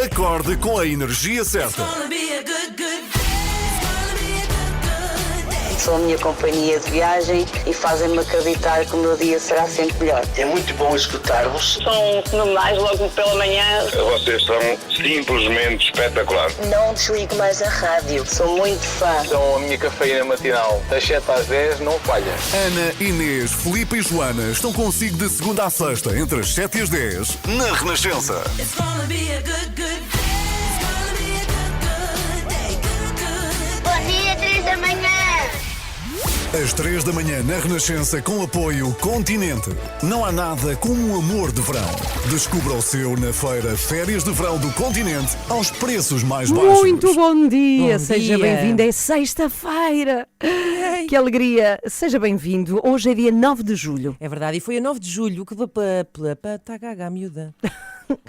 Acorde com a energia certa. São a minha companhia de viagem e fazem-me acreditar que o meu dia será sempre melhor. É muito bom escutar-vos. São fenomenais logo pela manhã. Vocês são simplesmente espetaculares. Não desligo mais a rádio. Sou muito fã. São a minha cafeína matinal. Das 7 às 10 não falha. Ana, Inês, Filipe e Joana estão consigo de segunda à sexta, entre as 7 e as 10, na Renascença. Bom dia, 3 da manhã. Às 3 da manhã na Renascença com apoio Continente. Não há nada como um amor de verão. Descubra o seu na feira Férias de Verão do Continente aos preços mais baixos. Muito bom dia, Bom seja dia. bem-vindo, é sexta-feira. Que alegria, seja bem-vindo. Hoje é dia 9 de julho. É verdade, e foi a 9 de julho que tá gaga, miúda.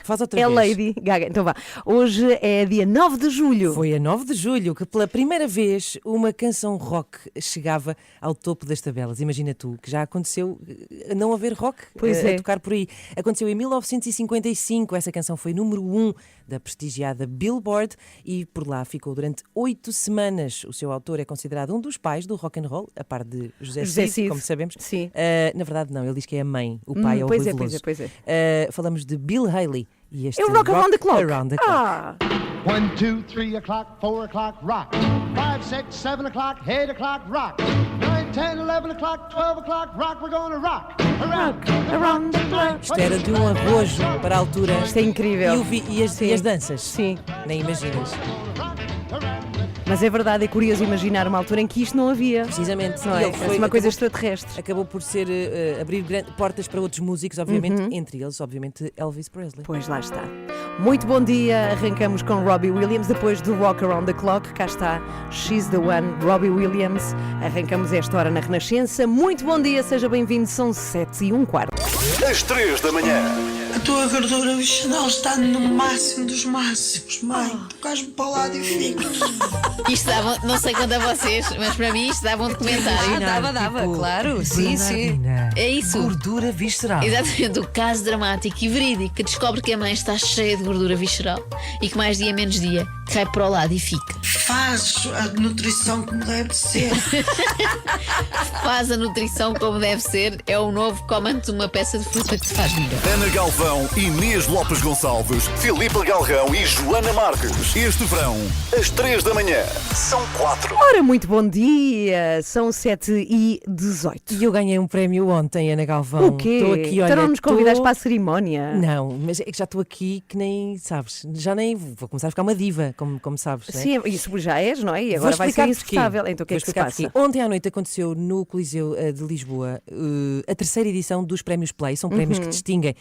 Faz outra É vez. Lady Gaga. Então vá. Hoje é dia 9 de julho. Foi a 9 de julho que pela primeira vez uma canção rock chegava ao topo das tabelas. Imagina tu, que já aconteceu não haver rock a tocar por aí. Aconteceu em 1955, essa canção foi número 1 da prestigiada Billboard e por lá ficou durante 8 semanas. O seu autor é considerado um dos pais do rock and roll, a par de José Cid, como sabemos. Sim. Na verdade não, ele diz que é a mãe, o pai é o pois Rui é, pois Veloso. é, pois é. Falamos de Bill Haley. E este É o Rock Around the Clock. Around the Clock. Ah. 1, 2, 3 o'clock, 4 o'clock, rock. 5, 6, 7 o'clock, 8 o'clock, rock. 9, 10, 11 o'clock, 12 o'clock, rock. We're gonna rock. Around the clock. Isto era de um arrojo para a altura. Isto é incrível. E as danças? Sim. Nem imaginas. Mas é verdade, é curioso imaginar uma altura em que isto não havia. Precisamente. Não E é? ele É uma coisa extraterrestre. Acabou por ser abrir portas para outros músicos, obviamente, entre eles, obviamente, Elvis Presley. Pois lá está. Muito bom dia, arrancamos com Robbie Williams, depois do Rock Around the Clock, cá está She's the One, Robbie Williams. Arrancamos esta hora na Renascença. Muito bom dia, seja bem-vindo, são 7:15. Às 3 da manhã. A tua gordura visceral está no máximo dos máximos, mãe. Tocas-me para o lado e fico. Isto dava, não sei quanto a vocês, mas para mim isto dava um documentário. Dava, claro, sim. É isso. Gordura visceral. Exatamente, o caso dramático e verídico que descobre que a mãe está cheia de gordura visceral e que mais dia menos dia cai para o lado e fica. Faz a nutrição como deve ser. Faz a nutrição como deve ser, é o novo comando de uma peça de fruta que te faz melhor. Ana Galvão, Inês Lopes Gonçalves, Filipe Galrão e Joana Marques. Este verão, às 3 da manhã, são 4. Ora, muito bom dia, são 7:18. E eu ganhei um prémio ontem, Ana Galvão. O quê? Estou aqui, olha, Então não nos convidaste para a cerimónia? Não, mas é que já estou aqui que nem, sabes, já nem vou começar a ficar uma diva, como sabes. Né? Sim, isso já és, não é? E agora vai ser insuportável. Então o que é que se passa? Porquê. Ontem à noite aconteceu no Coliseu de Lisboa a terceira edição dos Prémios Play. São prémios que distinguem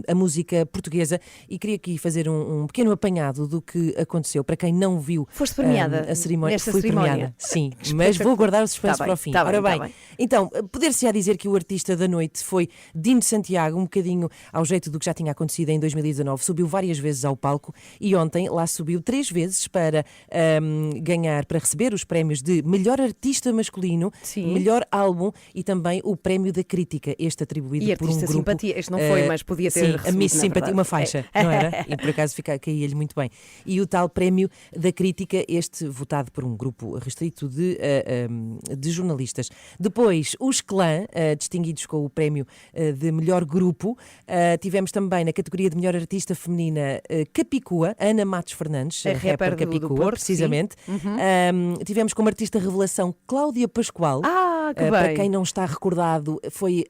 a música portuguesa e queria aqui fazer um pequeno apanhado do que aconteceu. Para quem não viu Foste premiada a cerimónia, nesta fui cerimónia. Premiada, sim, mas vou guardar o suspense Tá para bem, o fim. tá Ora bem, bem, tá bem. então, poder-se-á dizer que o artista da noite foi Dino Santiago, um bocadinho ao jeito do que já tinha acontecido em 2019. Subiu várias vezes ao palco e ontem lá subiu 3 vezes para ganhar, para receber os prémios de melhor artista masculino, Sim. melhor álbum e também o prémio da crítica, este atribuído E por um artista grupo. simpatia, este não foi, mas podia ter sim, recebido, a Miss na Simpatia, verdade. uma faixa, não era? E por acaso caía-lhe muito bem. E o tal prémio da crítica, este votado por um grupo restrito de jornalistas. Depois, os Clã, distinguidos com o prémio de melhor grupo. Tivemos também na categoria de melhor artista feminina Capicua, Ana Matos Fernandes, A rapper do Capicua, Porto, precisamente. Tivemos como artista revelação Cláudia Pascoal. Que bem. Para quem não está recordado, foi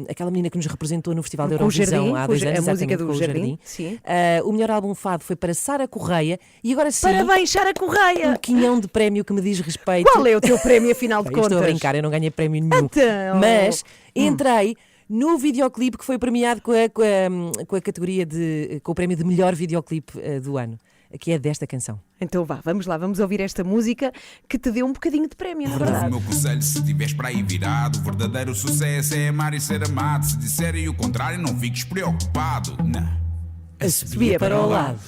aquela menina que nos representou no Festival da Com o Eurovisão Jardim, há 2 anos. a música exatamente, do com o Jardim. Sim. O melhor álbum fado foi para Sara Correia e agora sim, Parabéns, Sara Correia! um quinhão de prémio que me diz respeito. Qual é o teu prémio, afinal de Eu contas? estou a brincar, eu não ganhei prémio nenhum. Então. Mas entrei no videoclipe que foi premiado com a categoria com o prémio de melhor videoclipe do ano, que é desta canção. Então vá, vamos lá, vamos ouvir esta música que te deu um bocadinho de prémio, na O verdade. meu conselho, se estiveres para aí virado, o verdadeiro sucesso é amar e ser amado. Se disserem o contrário, não fiques preocupado. Não. Subia para o lado.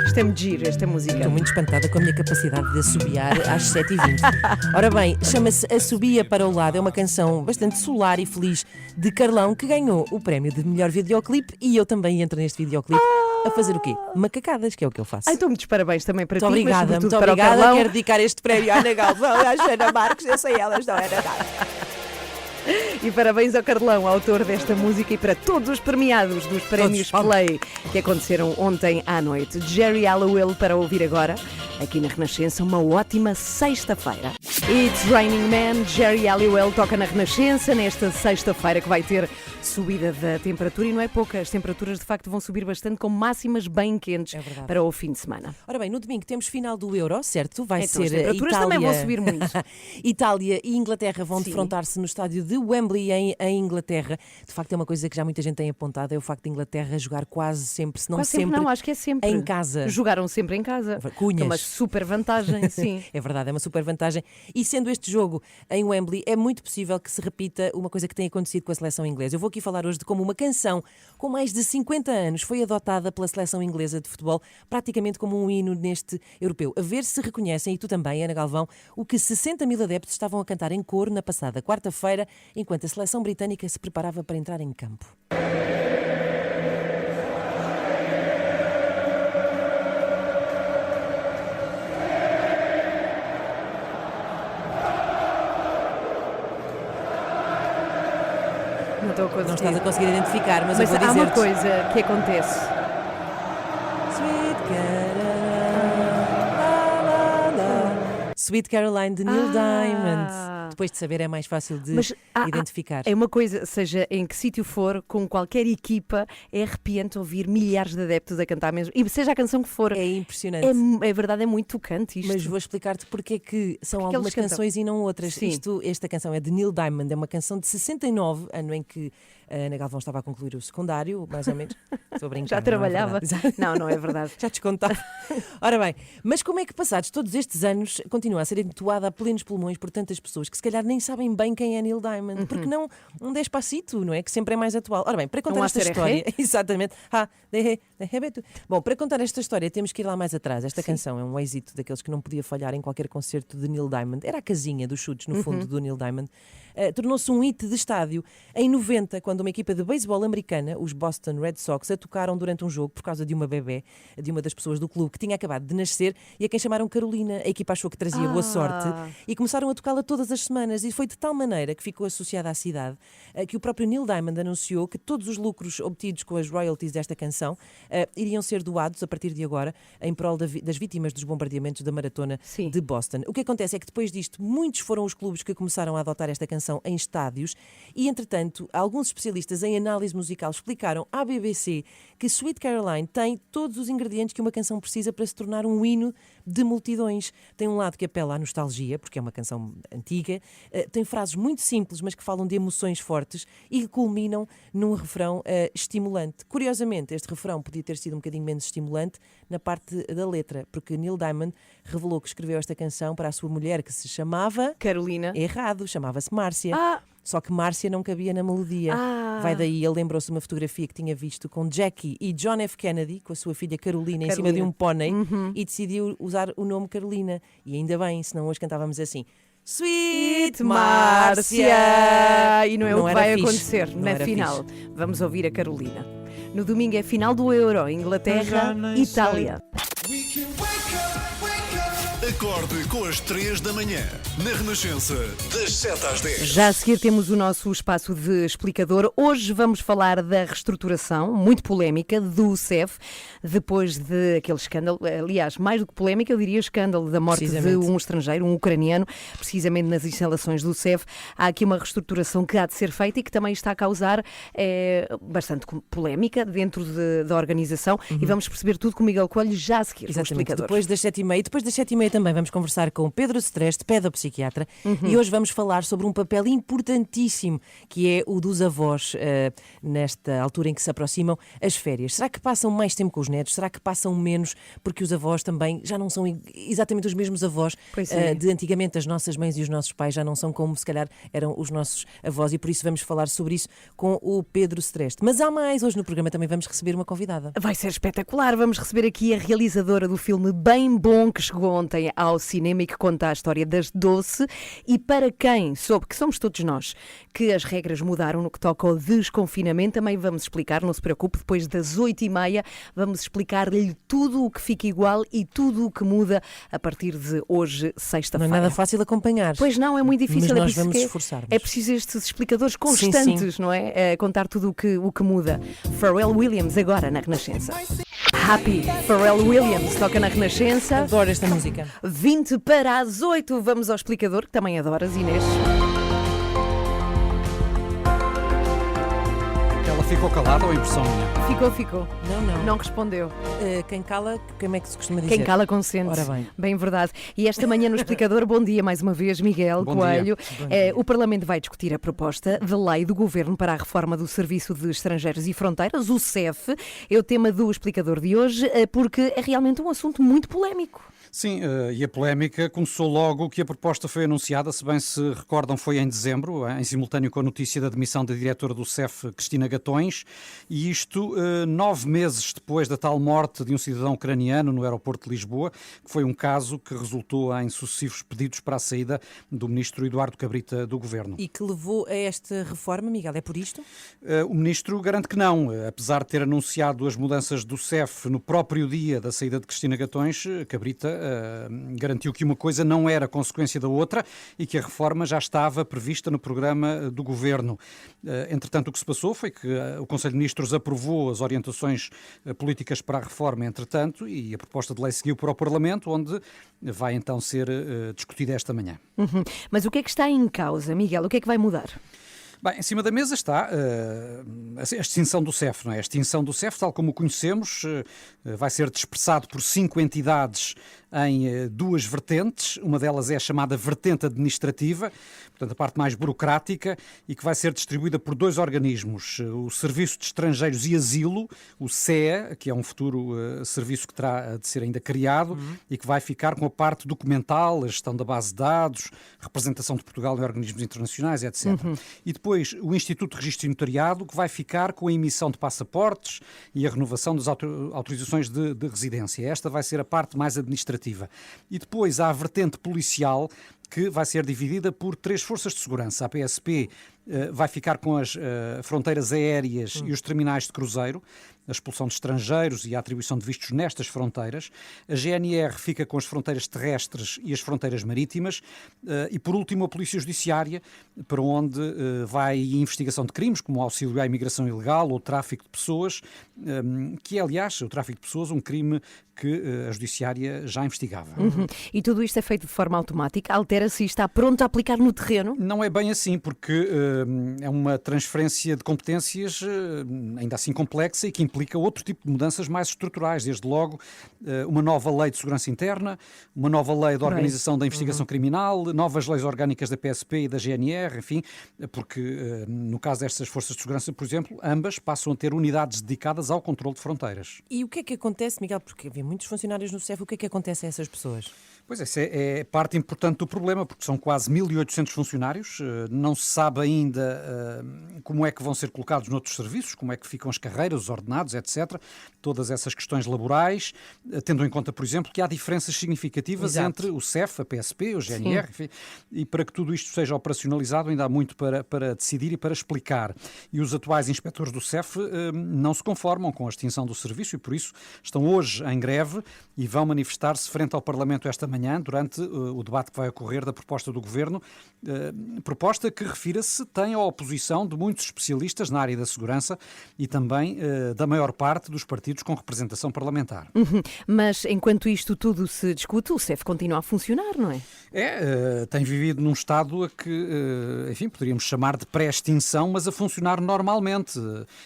Isto é muito giro, esta música. Estou muito espantada com a minha capacidade de assobiar às 7h20. Ora bem, chama-se Assobia para o Lado. É uma canção bastante solar e feliz de Carlão, que ganhou o prémio de melhor videoclipe, e eu também entro neste videoclipe a fazer o quê? Macacadas, que é o que eu faço. Então, muitos parabéns também para ti. Muito obrigada, muito obrigada. Quero dedicar este prémio à Ana Galvão, à Joana Marques, eu sei elas, não era nada. E parabéns ao Carlão, autor desta música, e para todos os premiados dos prémios Play que aconteceram ontem à noite. Jerry Halliwell para ouvir agora, aqui na Renascença, uma ótima sexta-feira. It's Raining Man, Jerry Halliwell toca na Renascença nesta sexta-feira, que vai ter subida da temperatura, e não é pouca. As temperaturas de facto vão subir bastante, com máximas bem quentes para o fim de semana. Ora bem, no domingo temos final do Euro, certo? Vai então, ser as temperaturas Itália... também vão subir muito. Itália e Inglaterra vão defrontar-se no estádio de Wembley em Inglaterra. De facto é uma coisa que já muita gente tem apontado, é o facto de Inglaterra jogar quase sempre, se não quase sempre, não, acho que é sempre em casa. Jogaram sempre em casa. Cunhas. É uma super vantagem, sim. É verdade, é uma super vantagem. E sendo este jogo em Wembley, é muito possível que se repita uma coisa que tem acontecido com a seleção inglesa. Eu vou aqui falar hoje de como uma canção com mais de 50 anos foi adotada pela seleção inglesa de futebol, praticamente como um hino neste europeu. A ver se reconhecem, e tu também, Ana Galvão, o que 60 mil adeptos estavam a cantar em coro na passada quarta-feira, enquanto a seleção britânica se preparava para entrar em campo. Não estás a conseguir identificar, mas eu vou dizer-te. Há uma coisa que acontece. Sweet Caroline de Neil Diamond. Depois de saber é mais fácil de identificar. É uma coisa, seja em que sítio for, com qualquer equipa, é arrepiante ouvir milhares de adeptos a cantar mesmo. E seja a canção que for. É impressionante. É verdade, é muito tocante isto. Mas vou explicar-te porque é que são algumas canções e não outras. Esta canção é de Neil Diamond, é uma canção de 69, ano em que a Ana Galvão estava a concluir o secundário, mais ou menos. Estou a brincar. Já trabalhava? Não é verdade. Já descontava. Ora bem, mas como é que passados todos estes anos continua a ser entoada a plenos pulmões por tantas pessoas que se calhar nem sabem bem quem é Neil Diamond? Porque não um Despacito, não é? Que sempre é mais atual. Ora bem, para contar esta história... Exatamente. Bom, para contar esta história temos que ir lá mais atrás. Esta canção é um êxito daqueles que não podia falhar em qualquer concerto de Neil Diamond. Era a casinha dos chutes, no fundo, do Neil Diamond. Tornou-se um hit de estádio em 90, quando uma equipa de beisebol americana, os Boston Red Sox, a tocaram durante um jogo por causa de uma bebé, de uma das pessoas do clube que tinha acabado de nascer, e a quem chamaram Carolina. A equipa achou que trazia boa sorte e começaram a tocá-la todas as semanas, e foi de tal maneira que ficou associada à cidade que o próprio Neil Diamond anunciou que todos os lucros obtidos com as royalties desta canção iriam ser doados a partir de agora em prol das vítimas dos bombardeamentos da maratona de Boston. O que acontece é que depois disto muitos foram os clubes que começaram a adotar esta canção em estádios, e entretanto alguns especialistas em análise musical explicaram à BBC que Sweet Caroline tem todos os ingredientes que uma canção precisa para se tornar um hino de multidões. Tem um lado que apela à nostalgia, porque é uma canção antiga, tem frases muito simples, mas que falam de emoções fortes e que culminam num refrão estimulante. Curiosamente, este refrão podia ter sido um bocadinho menos estimulante na parte da letra, porque Neil Diamond revelou que escreveu esta canção para a sua mulher, que se chamava... Carolina. Errado, chamava-se Márcia. Só que Márcia não cabia na melodia. Vai daí, ele lembrou-se de uma fotografia que tinha visto com Jackie e John F. Kennedy, com a sua filha Carolina, em cima de um pônei, e decidiu usar o nome Carolina. E ainda bem, senão hoje cantávamos assim: Sweet Márcia! E não é o que vai acontecer na final. Vamos ouvir a Carolina. No domingo é final do Euro, Inglaterra, Itália. Acorde com as 3 da manhã, na Renascença, das 7 às 10. Já a seguir temos o nosso espaço de explicador. Hoje vamos falar da reestruturação, muito polémica, do CEF, depois de aquele escândalo, aliás, mais do que polémica, eu diria escândalo da morte de um estrangeiro, um ucraniano, precisamente nas instalações do CEF. Há aqui uma reestruturação que há de ser feita e que também está a causar bastante polémica dentro da organização, e vamos perceber tudo com o Miguel Coelho já a seguir. Exatamente, depois das 7h30. Depois das 7h30 também vamos conversar com Pedro Streste, pedopsiquiatra, e hoje vamos falar sobre um papel importantíssimo que é o dos avós nesta altura em que se aproximam as férias. Será que passam mais tempo com os netos? Será que passam menos? Porque os avós também já não são exatamente os mesmos avós de antigamente. As nossas mães e os nossos pais já não são como se calhar eram os nossos avós, e por isso vamos falar sobre isso com o Pedro Streste. Mas há mais, hoje no programa também vamos receber uma convidada. Vai ser espetacular, vamos receber aqui a realizadora do filme Bem Bom, que chegou ontem ao cinema e que conta a história das Doce, e para quem soube, que somos todos nós, que as regras mudaram no que toca ao desconfinamento, também vamos explicar, não se preocupe, depois das 8h30 vamos explicar-lhe tudo o que fica igual e tudo o que muda a partir de hoje, sexta-feira. Não é nada fácil acompanhar. Pois não, é muito difícil. Mas nós vamos esforçar-nos. É preciso estes explicadores constantes, sim. Não é? Contar tudo o que muda. Pharrell Williams agora na Renascença. Happy, Pharrell Williams toca na Renascença. Adoro esta música. 20 para as 8, vamos ao explicador, que também adoras, Inês. Ela ficou calada ou impressão minha? Ficou. Não respondeu. Quem cala, como é que se costuma dizer? Quem cala consente. Ora bem. Bem verdade. E esta manhã no explicador, bom dia mais uma vez, Miguel Bom Coelho. dia. O Parlamento vai discutir a proposta de lei do Governo para a reforma do Serviço de Estrangeiros e Fronteiras, o SEF. É o tema do explicador de hoje, porque é realmente um assunto muito polémico. Sim, e a polémica começou logo que a proposta foi anunciada, se bem se recordam, foi em dezembro, em simultâneo com a notícia da demissão da diretora do SEF, Cristina Gatões, e isto 9 meses depois da tal morte de um cidadão ucraniano no aeroporto de Lisboa, que foi um caso que resultou em sucessivos pedidos para a saída do ministro Eduardo Cabrita do Governo. E que levou a esta reforma, Miguel? É por isto? O ministro garante que não, apesar de ter anunciado as mudanças do SEF no próprio dia da saída de Cristina Gatões, Cabrita garantiu que uma coisa não era consequência da outra e que a reforma já estava prevista no programa do Governo. Entretanto, o que se passou foi que o Conselho de Ministros aprovou as orientações políticas para a reforma, entretanto, e a proposta de lei seguiu para o Parlamento, onde vai então ser discutida esta manhã. Mas o que é que está em causa, Miguel? O que é que vai mudar? Bem, em cima da mesa está a extinção do SEF, não é? A extinção do SEF, tal como o conhecemos, vai ser dispersado por 5 entidades em 2 vertentes. Uma delas é a chamada vertente administrativa, portanto a parte mais burocrática, e que vai ser distribuída por 2 organismos. O Serviço de Estrangeiros e Asilo, o SEA, que é um futuro serviço que terá de ser ainda criado e que vai ficar com a parte documental, a gestão da base de dados, representação de Portugal em organismos internacionais, etc. E depois o Instituto de Registro e Notariado, que vai ficar com a emissão de passaportes e a renovação das autorizações de residência. Esta vai ser a parte mais administrativa. E depois há a vertente policial, que vai ser dividida por 3 forças de segurança. A PSP vai ficar com as fronteiras aéreas e os terminais de cruzeiro, a expulsão de estrangeiros e a atribuição de vistos nestas fronteiras. A GNR fica com as fronteiras terrestres e as fronteiras marítimas. E, por último, a Polícia Judiciária, para onde vai a investigação de crimes, como o auxílio à imigração ilegal ou o tráfico de pessoas, que é, aliás, o tráfico de pessoas, um crime que a Judiciária já investigava. E tudo isto é feito de forma automática? Altera-se e está pronto a aplicar no terreno? Não é bem assim, porque é uma transferência de competências ainda assim complexa e que implica outro tipo de mudanças mais estruturais, desde logo uma nova lei de segurança interna, uma nova lei de organização da investigação criminal, novas leis orgânicas da PSP e da GNR, enfim, porque no caso destas forças de segurança, por exemplo, ambas passam a ter unidades dedicadas ao controle de fronteiras. E o que é que acontece, Miguel, porque havia muitos funcionários no SEF, o que é que acontece a essas pessoas? Pois essa é parte importante do problema, porque são quase 1.800 funcionários, não se sabe ainda como é que vão ser colocados noutros serviços, como é que ficam as carreiras, os ordenados, etc. Todas essas questões laborais, tendo em conta, por exemplo, que há diferenças significativas entre o SEF, a PSP, o GNR, enfim, e para que tudo isto seja operacionalizado ainda há muito para decidir e para explicar. E os atuais inspectores do SEF não se conformam com a extinção do serviço e por isso estão hoje em greve e vão manifestar-se frente ao Parlamento esta manhã, durante o debate que vai ocorrer da proposta do Governo, proposta que, refira-se, tem a oposição de muitos especialistas na área da segurança e também da maior parte dos partidos com representação parlamentar. Mas, enquanto isto tudo se discute, o SEF continua a funcionar, não é? Tem vivido num estado a que, enfim, poderíamos chamar de pré-extinção, mas a funcionar normalmente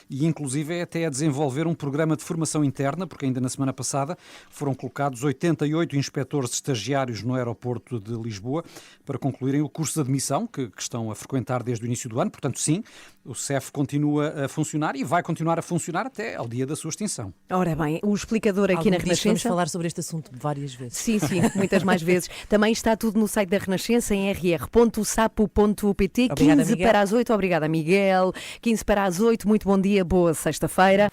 e inclusive até a desenvolver um programa de formação interna, porque ainda na semana passada foram colocados 88 inspectores estagiários no aeroporto de Lisboa para concluírem o curso de admissão que estão a frequentar desde o início do ano. Portanto, sim, o CEF continua a funcionar e vai continuar a funcionar até ao dia da sua extinção. Ora bem, o explicador aqui na Renascença... Vamos falar sobre este assunto várias vezes. Sim, muitas mais vezes. Também está tudo no site da Renascença em rr.sapo.pt. 15 para as 8. Obrigada, Miguel. 15 para as 8. Muito bom dia, boa sexta-feira.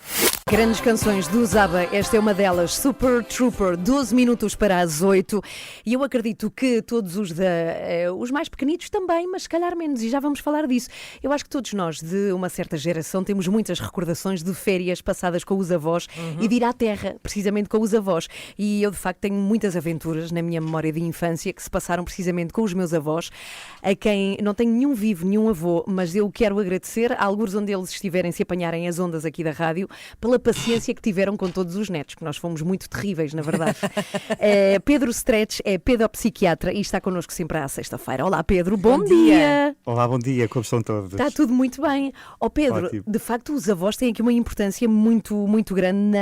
Grandes canções do Zaba, esta é uma delas, Super Trooper, 12 minutos para as 8. E eu acredito que todos os mais pequenitos também, mas se calhar menos, e já vamos falar disso. Eu acho que todos nós, de uma certa geração, temos muitas recordações de férias passadas com os avós e de ir à terra, precisamente com os avós. E eu, de facto, tenho muitas aventuras na minha memória de infância que se passaram precisamente com os meus avós, a quem não tenho nenhum vivo, nenhum avô, mas eu quero agradecer a alguns onde eles estiverem, se apanharem as ondas aqui da rádio, pela paciência que tiveram com todos os netos, que nós fomos muito terríveis, na verdade. Pedro Stretch é pedopsiquiatra e está connosco sempre à sexta-feira. Olá, Pedro, bom dia! Olá, bom dia, como estão todos? Está tudo muito bem. Pedro, ótimo. De facto, os avós têm aqui uma importância muito, muito grande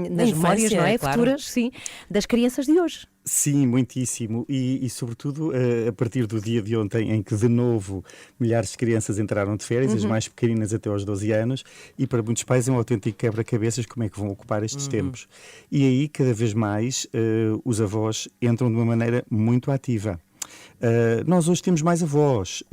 nas memórias, não é? Claro. Futuras, sim, das crianças de hoje. Sim, muitíssimo. E sobretudo, a partir do dia de ontem, em que de novo milhares de crianças entraram de férias, as mais pequeninas até aos 12 anos, e para muitos pais é um autêntico quebra-cabeças como é que vão ocupar estes tempos. E aí, cada vez mais, os avós entram de uma maneira muito ativa. Nós hoje temos mais avós,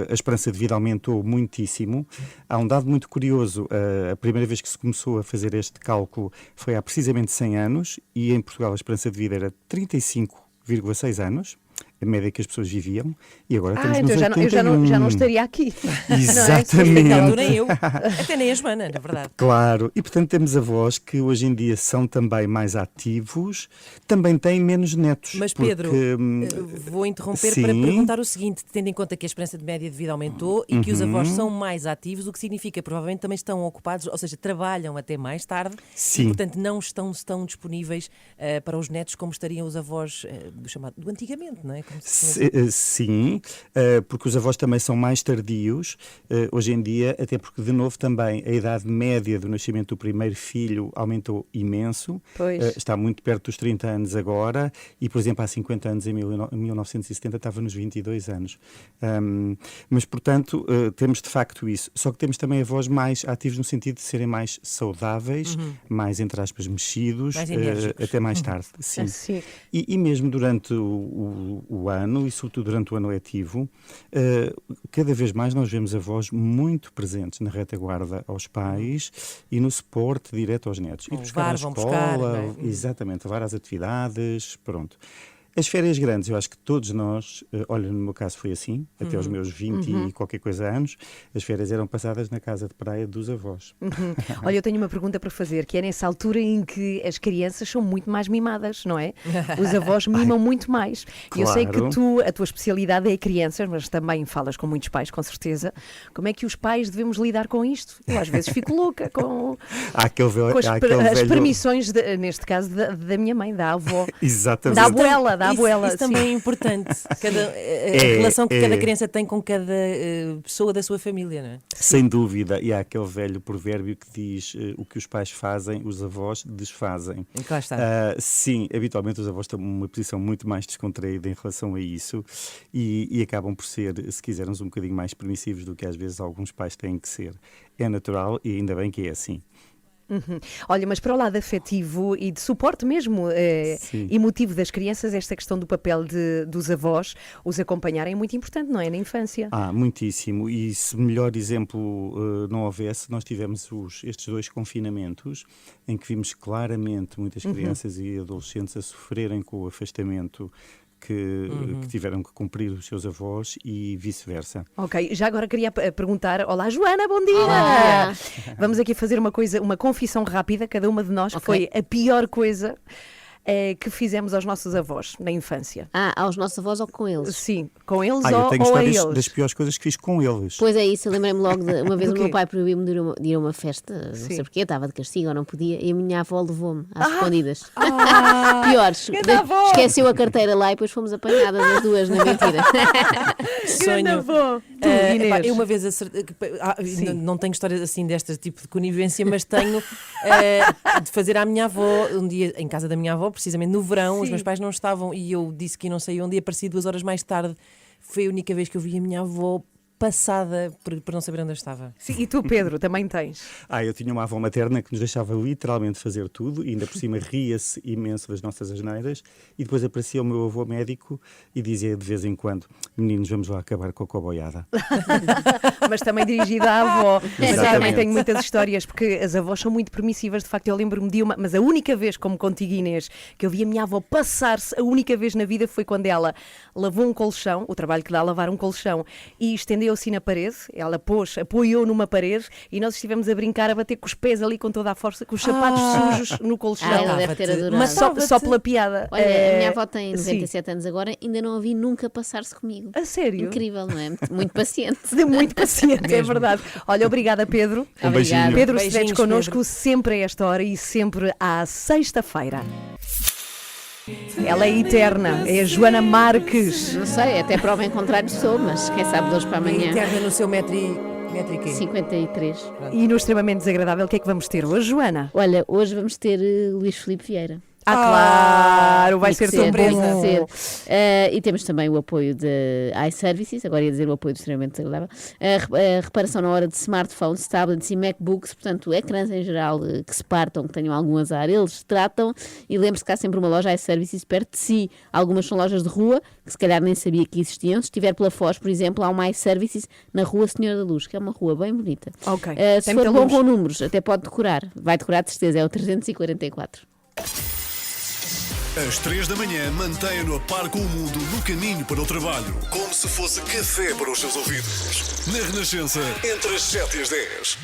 a esperança de vida aumentou muitíssimo. Há um dado muito curioso, a primeira vez que se começou a fazer este cálculo foi há precisamente 100 anos e em Portugal a esperança de vida era 35,6 anos. A média que as pessoas viviam, e agora estamos nos 81. Eu já não estaria aqui. Exatamente. Não, nem eu, até nem a Joana, na verdade. Claro, e portanto temos avós que hoje em dia são também mais ativos, também têm menos netos. Mas Pedro, vou interromper para perguntar o seguinte, tendo em conta que a esperança de média de vida aumentou e que os avós são mais ativos, o que significa provavelmente também estão ocupados, ou seja, trabalham até mais tarde, e portanto não estão tão disponíveis para os netos como estariam os avós do antigamente, não é? Sim, porque os avós também são mais tardios hoje em dia, até porque de novo também a idade média do nascimento do primeiro filho aumentou imenso, está muito perto dos 30 anos agora e, por exemplo, há 50 anos, em 1970, estava nos 22 anos. Mas, portanto, temos de facto isso. Só que temos também avós mais ativos no sentido de serem mais saudáveis, mais, entre aspas, mexidos, mais até mais tarde. Sim. E mesmo durante o ano, e sobretudo durante o ano letivo, cada vez mais nós vemos avós muito presentes na retaguarda aos pais e no suporte direto aos netos. Ir buscar na escola, exatamente, levar às atividades, pronto. As férias grandes, eu acho que todos nós, olha, no meu caso foi assim, até aos meus 20 e qualquer coisa anos, as férias eram passadas na casa de praia dos avós. Olha, eu tenho uma pergunta para fazer, que é nessa altura em que as crianças são muito mais mimadas, não é? Os avós mimam muito mais. E eu sei que a tua especialidade é crianças, mas também falas com muitos pais, com certeza. Como é que os pais devemos lidar com isto? Eu às vezes fico louca com as permissões, neste caso, da minha mãe, da avó. Exatamente. Da abuela. Isso também é importante. A relação que cada criança tem com cada pessoa da sua família, não é? Sem dúvida. E há aquele velho provérbio que diz o que os pais fazem, os avós desfazem. E cá está. Sim, habitualmente os avós têm uma posição muito mais descontraída em relação a isso e acabam por ser, se quisermos, um bocadinho mais permissivos do que às vezes alguns pais têm que ser. É natural e ainda bem que é assim. Olha, mas para o lado afetivo e de suporte mesmo emotivo das crianças, esta questão do papel dos avós, os acompanharem é muito importante, não é? Na infância. Muitíssimo. E se melhor exemplo não houvesse, nós tivemos estes 2 confinamentos em que vimos claramente muitas crianças e adolescentes a sofrerem com o afastamento que tiveram que cumprir os seus avós e vice-versa. Ok, já agora queria perguntar, olá Joana, bom dia! Olá. Vamos aqui fazer uma confissão rápida, cada uma de nós, que foi a pior coisa que fizemos aos nossos avós na infância? Aos nossos avós ou com eles? Sim, com eles eu tenho ou a histórias eles? das piores coisas que fiz com eles. Pois é isso, eu lembrei-me logo de uma vez o quê? meu pai proibiu-me de ir a uma festa, não sei porquê, estava de castigo ou não podia, e a minha avó levou-me às escondidas. Piores, esqueceu a carteira lá e depois fomos apanhadas as duas, na mentira. Sonho. Eu uma vez não tenho histórias assim deste tipo de conivência, mas tenho de fazer à minha avó, um dia em casa da minha avó, precisamente no verão, os meus pais não estavam e eu disse que não saía onde, e apareci 2 horas mais tarde. Foi a única vez que eu vi a minha avó passada por não saber onde eu estava. Sim, e tu, Pedro, também tens? Eu tinha uma avó materna que nos deixava literalmente fazer tudo, e ainda por cima ria-se imenso das nossas asneiras, e depois aparecia o meu avô médico e dizia de vez em quando: meninos, vamos lá acabar com a coboiada. Mas também dirigida à avó. Mas eu também tenho muitas histórias, porque as avós são muito permissivas. De facto, eu lembro-me de uma, mas a única vez, como contigo, Inês, que eu vi a minha avó passar-se, a única vez na vida foi quando ela lavou um colchão, o trabalho que dá a lavar um colchão, e estendeu assim na parede. Ela apoiou numa parede e nós estivemos a brincar, a bater com os pés ali com toda a força, com os sapatos sujos no colchão. Ela deve ter adorado. Mas só pela piada. Olha, a minha avó tem 97 anos agora, ainda não a vi nunca passar-se comigo. A sério? Incrível, não é? Muito paciente. Muito paciente, é verdade. Olha, obrigada, Pedro. Obrigada. Pedro, se estiveres connosco sempre a esta hora e sempre à sexta-feira. Ela é eterna, é a Joana Marques. Não sei, até prova em contrário sou, mas quem sabe de hoje para amanhã. É eterna no seu metro e quê? 53. E no extremamente desagradável, o que é que vamos ter hoje, Joana? Olha, hoje vamos ter Luís Filipe Vieira. Claro, vai ser surpresa. E temos também o apoio de iServices, agora ia dizer o apoio do extremamente desagradável, a reparação na hora de smartphones, tablets e MacBooks, portanto, ecrãs em geral que se partam, que tenham algum azar, eles tratam. E lembre-se que há sempre uma loja iServices perto de si. Algumas são lojas de rua, que se calhar nem sabia que existiam. Se estiver pela Foz, por exemplo, há uma iServices na Rua Senhora da Luz, que é uma rua bem bonita. Se for bom com números, até pode decorar. Vai decorar de certeza, é o 344. Às 3 da manhã, mantenha-no a par com o mundo no caminho para o trabalho, como se fosse café para os seus ouvidos. Na Renascença, entre as 7 e as 10.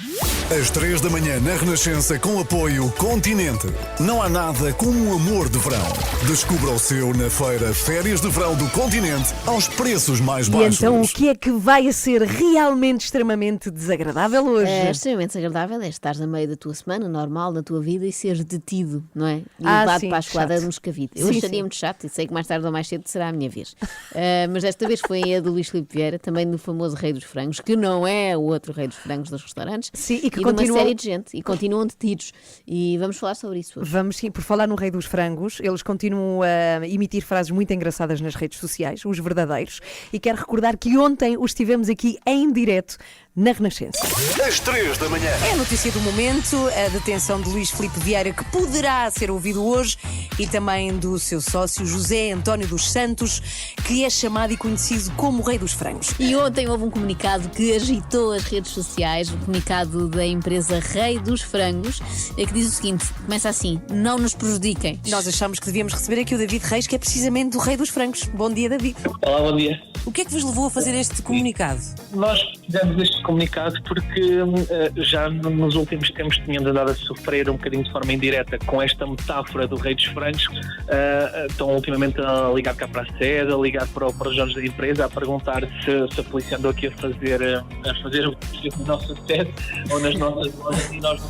Às 3 da manhã, na Renascença, com apoio Continente. Não há nada como o amor de verão. Descubra o seu na feira Férias de Verão do Continente, aos preços mais baixos. E então, o que é que vai ser realmente extremamente desagradável hoje? Extremamente desagradável é estares a meio da tua semana, normal, na tua vida, e seres detido, não é? E levado para a escoada de Moscavide. Eu estaria muito chato e sei que mais tarde ou mais cedo será a minha vez. Mas desta vez foi a do Luís Filipe Vieira, também do famoso Rei dos Frangos, que não é o outro Rei dos Frangos dos restaurantes. Sim, e que de uma série de gente. E continuam detidos. E vamos falar sobre isso hoje. Vamos sim, por falar no Rei dos Frangos, eles continuam a emitir frases muito engraçadas nas redes sociais, os verdadeiros. E quero recordar que ontem os tivemos aqui em direto na Renascença. Às 3 da manhã. É a notícia do momento, a detenção de Luís Filipe Vieira, que poderá ser ouvido hoje, e também do seu sócio José António dos Santos, que é chamado e conhecido como o Rei dos Frangos. E ontem houve um comunicado que agitou as redes sociais, o comunicado da empresa Rei dos Frangos, que diz o seguinte, começa assim: não nos prejudiquem. Nós achamos que devíamos receber aqui o David Reis, que é precisamente o Rei dos Frangos. Bom dia, David. Olá, bom dia. O que é que vos levou a fazer este comunicado? Nós fizemos este comunicado porque já nos últimos tempos tínhamos andado a sofrer um bocadinho de forma indireta com esta metáfora do Rei dos Frangos. Estão ultimamente a ligar cá para a sede, a ligar para os donos da empresa, a perguntar se a polícia andou aqui a fazer o que na nossa sede ou nas nossas lojas, e nós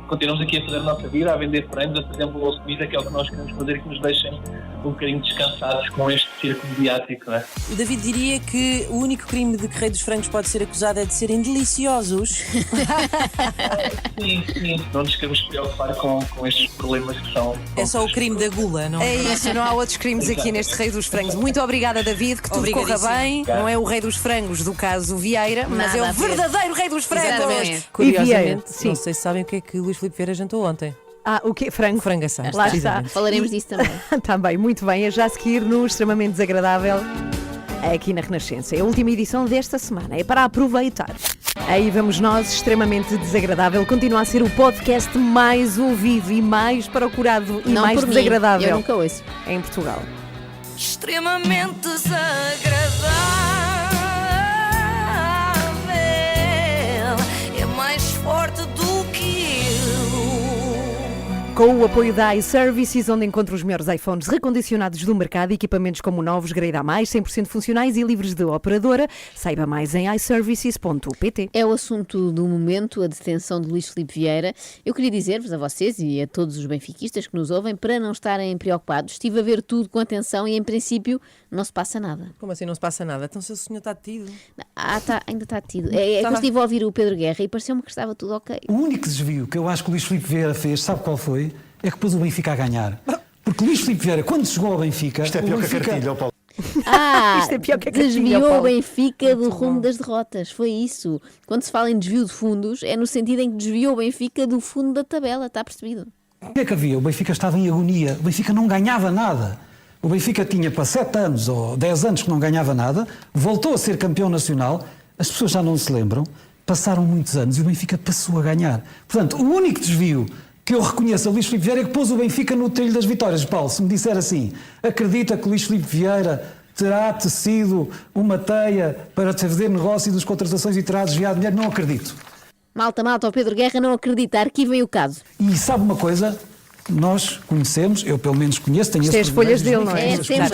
continuamos aqui a fazer a nossa vida, a vender frangos, a fazer boa comida, que é o que nós queremos fazer, e que nos deixem um bocadinho descansados com este circo mediático, não é? O David diria que o único crime de que Rei dos Frangos pode ser acusado é de serem deliciosos. Sim, não nos queremos preocupar com estes problemas que são... É só o crime da gula, não é? É isso, não há outros crimes aqui neste Rei dos Frangos. Muito obrigada, David, que tudo corra bem. Não é o Rei dos Frangos do caso Vieira, mas é o verdadeiro Rei dos Frangos. Exatamente. Curiosamente, não sei se sabem o que é que Luís Filipe Vieira jantou ontem. O quê? Frango? Frango assado. Lá está. Falaremos disso também. Também, muito bem. É já a seguir no Extremamente Desagradável, aqui na Renascença. É a última edição desta semana. É para aproveitar. Aí vamos nós, Extremamente Desagradável. Continua a ser o podcast mais ouvido e mais procurado e não mais desagradável. Eu nunca ouço. Em Portugal. Extremamente desagradável. É mais forte do que eu. Com o apoio da iServices, onde encontra os melhores iPhones recondicionados do mercado, equipamentos como novos, grade A+, 100% funcionais e livres de operadora. Saiba mais em iServices.pt. É o assunto do momento, a detenção de Luís Filipe Vieira. Eu queria dizer-vos a vocês e a todos os benfiquistas que nos ouvem, para não estarem preocupados, estive a ver tudo com atenção e, em princípio, não se passa nada. Como assim não se passa nada? Então se o senhor está detido? Ainda está detido. É que eu estive a ouvir o Pedro Guerra e pareceu-me que estava tudo ok. O único desvio que eu acho que o Luís Filipe Vieira fez, sabe qual foi? É que pôs o Benfica a ganhar. Porque Luís Filipe Vieira, quando chegou ao Benfica... Isto é pior que a cartilha, Paulo. Isto é pior que a cartilha, desviou o Benfica do rumo das derrotas. Foi isso. Quando se fala em desvio de fundos, é no sentido em que desviou o Benfica do fundo da tabela. Está percebido? O que é que havia? O Benfica estava em agonia. O Benfica não ganhava nada. O Benfica tinha para 7 anos ou 10 anos que não ganhava nada. Voltou a ser campeão nacional. As pessoas já não se lembram. Passaram muitos anos e o Benfica passou a ganhar. Portanto, o único desvio que eu reconheço a Luís Filipe Vieira é que pôs o Benfica no trilho das vitórias. Paulo, se me disser assim, acredita que Luís Filipe Vieira terá tecido uma teia para fazer negócio das contratações e terá desviado dinheiro? Não acredito. Malta, o Pedro Guerra não acredita. Arquivem o caso. E sabe uma coisa? Nós conhecemos, eu pelo menos conheço, tenho as folhas dele, não é? É sempre.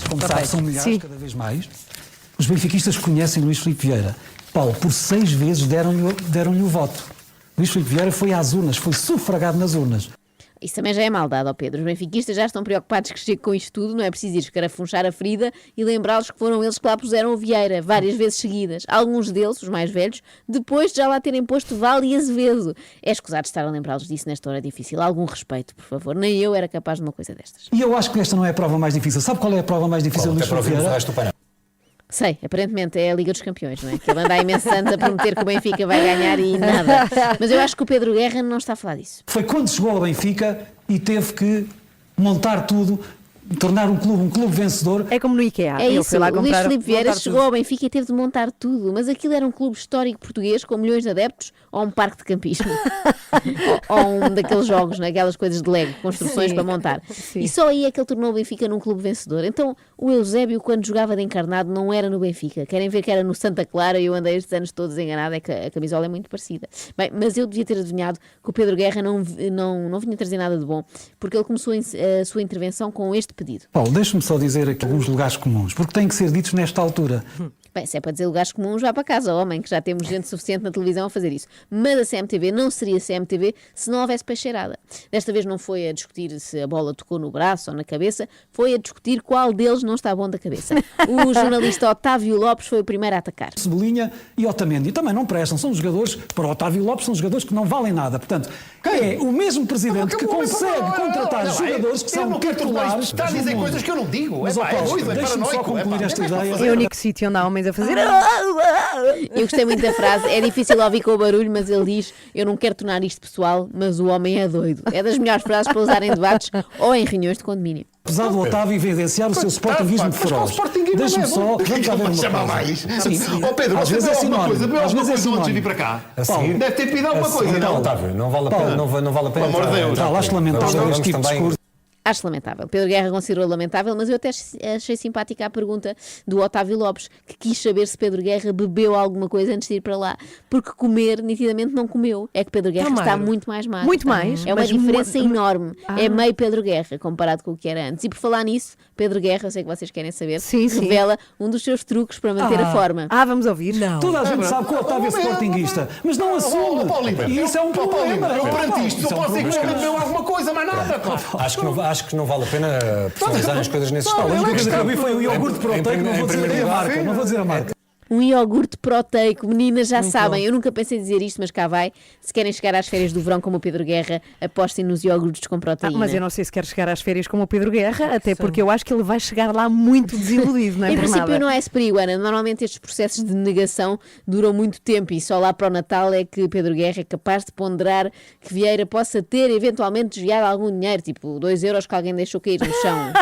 Como sabe, são milhares cada vez mais. Os benfiquistas conhecem Luís Filipe Vieira. Paulo, por 6 vezes deram-lhe o voto. Luís Filipe Vieira foi às urnas, foi sufragado nas urnas. Isso também já é maldade, ó Pedro. Os benfiquistas já estão preocupados que chegue com isto tudo, não é preciso ir escarafunchar a ferida e lembrá-los que foram eles que lá puseram o Vieira, várias vezes seguidas. Alguns deles, os mais velhos, depois de já lá terem posto Vale e Azevedo. É escusado estar a lembrá-los disso nesta hora difícil. Algum respeito, por favor. Nem eu era capaz de uma coisa destas. E eu acho que esta não é a prova mais difícil. Sabe qual é a prova mais difícil do Luís Filipe Vieira? Sei, aparentemente é a Liga dos Campeões, não é? Que ele anda há imensos anos a prometer que o Benfica vai ganhar e nada. Mas eu acho que o Pedro Guerra não está a falar disso. Foi quando chegou ao Benfica e teve que montar tudo, tornar um clube vencedor. É como no IKEA. É isso, o Luís Filipe Vieira chegou ao Benfica e teve de montar tudo. Mas aquilo era um clube histórico português com milhões de adeptos ou um parque de campismo? ou um daqueles jogos, aquelas coisas de Lego, construções para montar. Sim. E só aí é que ele tornou o Benfica num clube vencedor. Então o Eusébio, quando jogava de encarnado, não era no Benfica. Querem ver que era no Santa Clara e eu andei estes anos todos enganado, é que a camisola é muito parecida. Bem, mas eu devia ter adivinhado que o Pedro Guerra não vinha trazer nada de bom, porque ele começou a sua intervenção com este pedido. Paulo, deixe-me só dizer aqui alguns lugares comuns, porque têm que ser ditos nesta altura. Bem, se é para dizer lugares comuns, vá para casa, homem, que já temos gente suficiente na televisão a fazer isso. Mas a CMTV não seria CMTV se não houvesse peixeirada. Desta vez não foi a discutir se a bola tocou no braço ou na cabeça, foi a discutir qual deles não está bom da cabeça. O jornalista Otávio Lopes foi o primeiro a atacar. Cebolinha e Otamendi também não prestam, são jogadores, para o Otávio Lopes, são jogadores que não valem nada. Portanto, é o mesmo presidente que consegue contratar jogadores que são titulares. Está a dizer coisas que eu não digo. Mas, deixa-me só concluir esta ideia. É o único sítio onde há homens a fazer. Eu gostei muito da frase. É difícil ouvir com o barulho, mas ele diz: eu não quero tornar isto pessoal, mas o homem é doido. É das melhores frases para usar em debates ou em reuniões de condomínio. Apesar do Otávio evidenciar o seu sportinguismo feroz. Deixa-me só. Vamos lá ver uma coisa. Sim, Pedro, às vezes é sinónimo. Às vezes é sinónimo antes de vir para cá. Deve ter pedido alguma coisa, não? Otávio, não vale a pena. Não vale a pena. Pelo amor de Deus. Acho lamentável este tipo de discurso. Acho lamentável. Pedro Guerra considerou lamentável, mas eu até achei simpática a pergunta do Otávio Lopes, que quis saber se Pedro Guerra bebeu alguma coisa antes de ir para lá. Porque comer, nitidamente, não comeu. É que Pedro Guerra está muito mais magro. Muito mais. É uma diferença enorme. É meio Pedro Guerra, comparado com o que era antes. E por falar nisso, Pedro Guerra, eu sei que vocês querem saber, revela um dos seus truques para manter a forma. Vamos ouvir. Não. Toda a gente sabe que o Otávio é sportinguista, mas não assume. E isso é um problema. Eu perante isto só posso dizer que ele bebeu alguma coisa, mais nada. Acho que não vale a pena personalizar as coisas nesse estado. A única coisa que eu vi foi o iogurte proteico, não vou dizer a marca. Um iogurte proteico, meninas já sabem, eu nunca pensei em dizer isto, mas cá vai. Se querem chegar às férias do verão como o Pedro Guerra, apostem nos iogurtes com proteína. Mas eu não sei se quero chegar às férias como o Pedro Guerra, até porque eu acho que ele vai chegar lá muito desiludido, não é? Em princípio não é esse perigo, Ana. Normalmente estes processos de negação duram muito tempo e só lá para o Natal é que Pedro Guerra é capaz de ponderar que Vieira possa ter eventualmente desviado algum dinheiro, tipo 2 euros que alguém deixou cair no chão.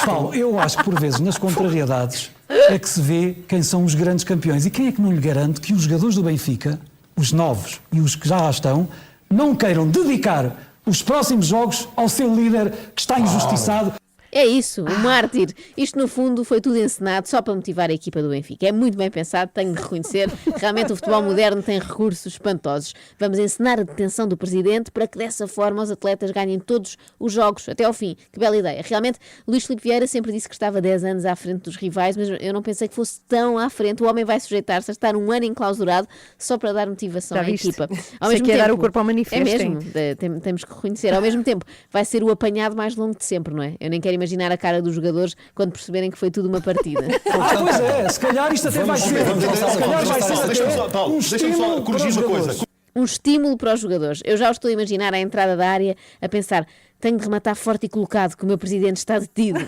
Paulo, eu acho que por vezes nas contrariedades é que se vê quem são os grandes campeões. E quem é que não lhe garante que os jogadores do Benfica, os novos e os que já lá estão, não queiram dedicar os próximos jogos ao seu líder que está injustiçado? É isso, o mártir. Isto, no fundo, foi tudo encenado só para motivar a equipa do Benfica. É muito bem pensado, tenho de reconhecer. Realmente o futebol moderno tem recursos espantosos. Vamos encenar a detenção do presidente para que dessa forma os atletas ganhem todos os jogos, até ao fim. Que bela ideia. Realmente, Luís Filipe Vieira sempre disse que estava 10 anos à frente dos rivais, mas eu não pensei que fosse tão à frente. O homem vai sujeitar-se a estar um ano enclausurado só para dar motivação à equipa. Ao mesmo tempo, dar o corpo ao manifesto. É mesmo, temos que reconhecer. Ao mesmo tempo, vai ser o apanhado mais longo de sempre, não é? Eu nem quero imaginar a cara dos jogadores quando perceberem que foi tudo uma partida. Pois é, se calhar isto até vai ser. Deixa-me só corrigir uma coisa. Um estímulo para os jogadores. Eu já os estou a imaginar à entrada da área a pensar: tenho de rematar forte e colocado, que o meu presidente está detido.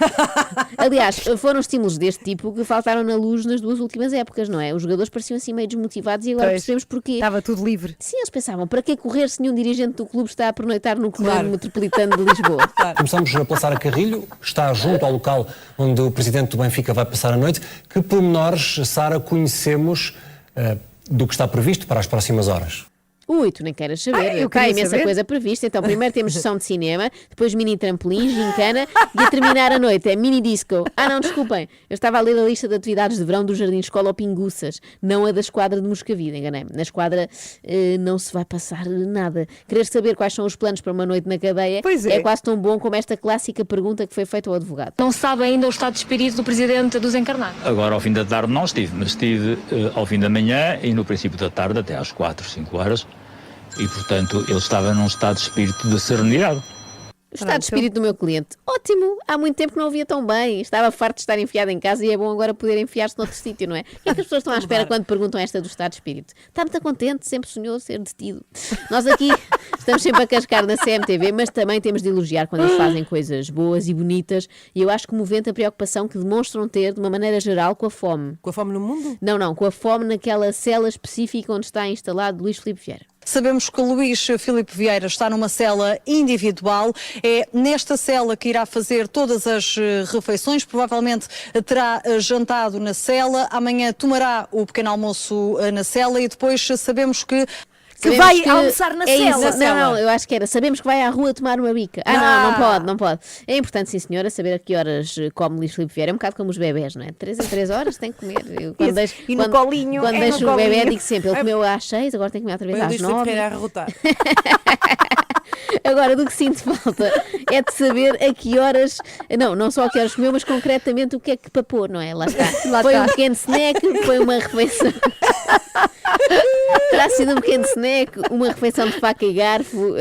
Aliás, foram estímulos deste tipo que faltaram na luz nas 2 últimas épocas, não é? Os jogadores pareciam assim meio desmotivados e agora percebemos porquê. Estava tudo livre. Sim, eles pensavam: para que correr se nenhum dirigente do clube está a pernoitar no comando metropolitano de Lisboa? Começamos a passar a Carrilho, está junto ao local onde o presidente do Benfica vai passar a noite. Que pormenores, Sara, conhecemos do que está previsto para as próximas horas? Ui, tu nem queres saber. Há imensa coisa prevista. Então, primeiro temos sessão de cinema, depois mini trampolim, gincana e a terminar a noite é mini disco. Não, desculpem. Eu estava a ler a lista de atividades de verão do Jardim de Escola ao Pinguças, não a da esquadra de Moscavide, enganei-me. Na esquadra não se vai passar nada. Querer saber quais são os planos para uma noite na cadeia é quase tão bom como esta clássica pergunta que foi feita ao advogado. Não sabe ainda o estado de espírito do presidente dos encarnados? Agora, ao fim da tarde não estive, mas estive ao fim da manhã e no princípio da tarde, até às 4, 5 horas. E, portanto, ele estava num estado de espírito de serenidade. O estado de espírito do meu cliente. Ótimo! Há muito tempo que não o via tão bem. Estava farto de estar enfiado em casa e é bom agora poder enfiar-se noutro sítio, não é? O que é que as pessoas estão à espera quando perguntam esta do estado de espírito? Está muito contente, sempre sonhou ser detido. Nós aqui estamos sempre a cascar na CMTV, mas também temos de elogiar quando eles fazem coisas boas e bonitas, e eu acho comovente a preocupação que demonstram ter, de uma maneira geral, com a fome. Com a fome no mundo? Não, com a fome naquela cela específica onde está instalado Luís Filipe Vieira. Sabemos que Luís Filipe Vieira está numa cela individual. É nesta cela que irá fazer todas as refeições. Provavelmente terá jantado na cela. Amanhã tomará o pequeno almoço na cela e depois sabemos que vai almoçar na cela. Não, eu acho que era. Sabemos que vai à rua tomar uma bica. Não pode. É importante, sim senhora, saber a que horas come Luís Filipe Vieira. É um bocado como os bebés, não é? 3 em 3 horas tem que comer. No colinho. Quando deixo o bebé, digo sempre: ele comeu às 6, agora tem que comer outra vez às 9. Agora, do que sinto falta é de saber a que horas, não só a que horas comeu, mas concretamente o que é que papou, não é? Lá está. Foi um pequeno snack, foi uma refeição. Terá sido um pequeno snack, uma refeição de faca e garfo.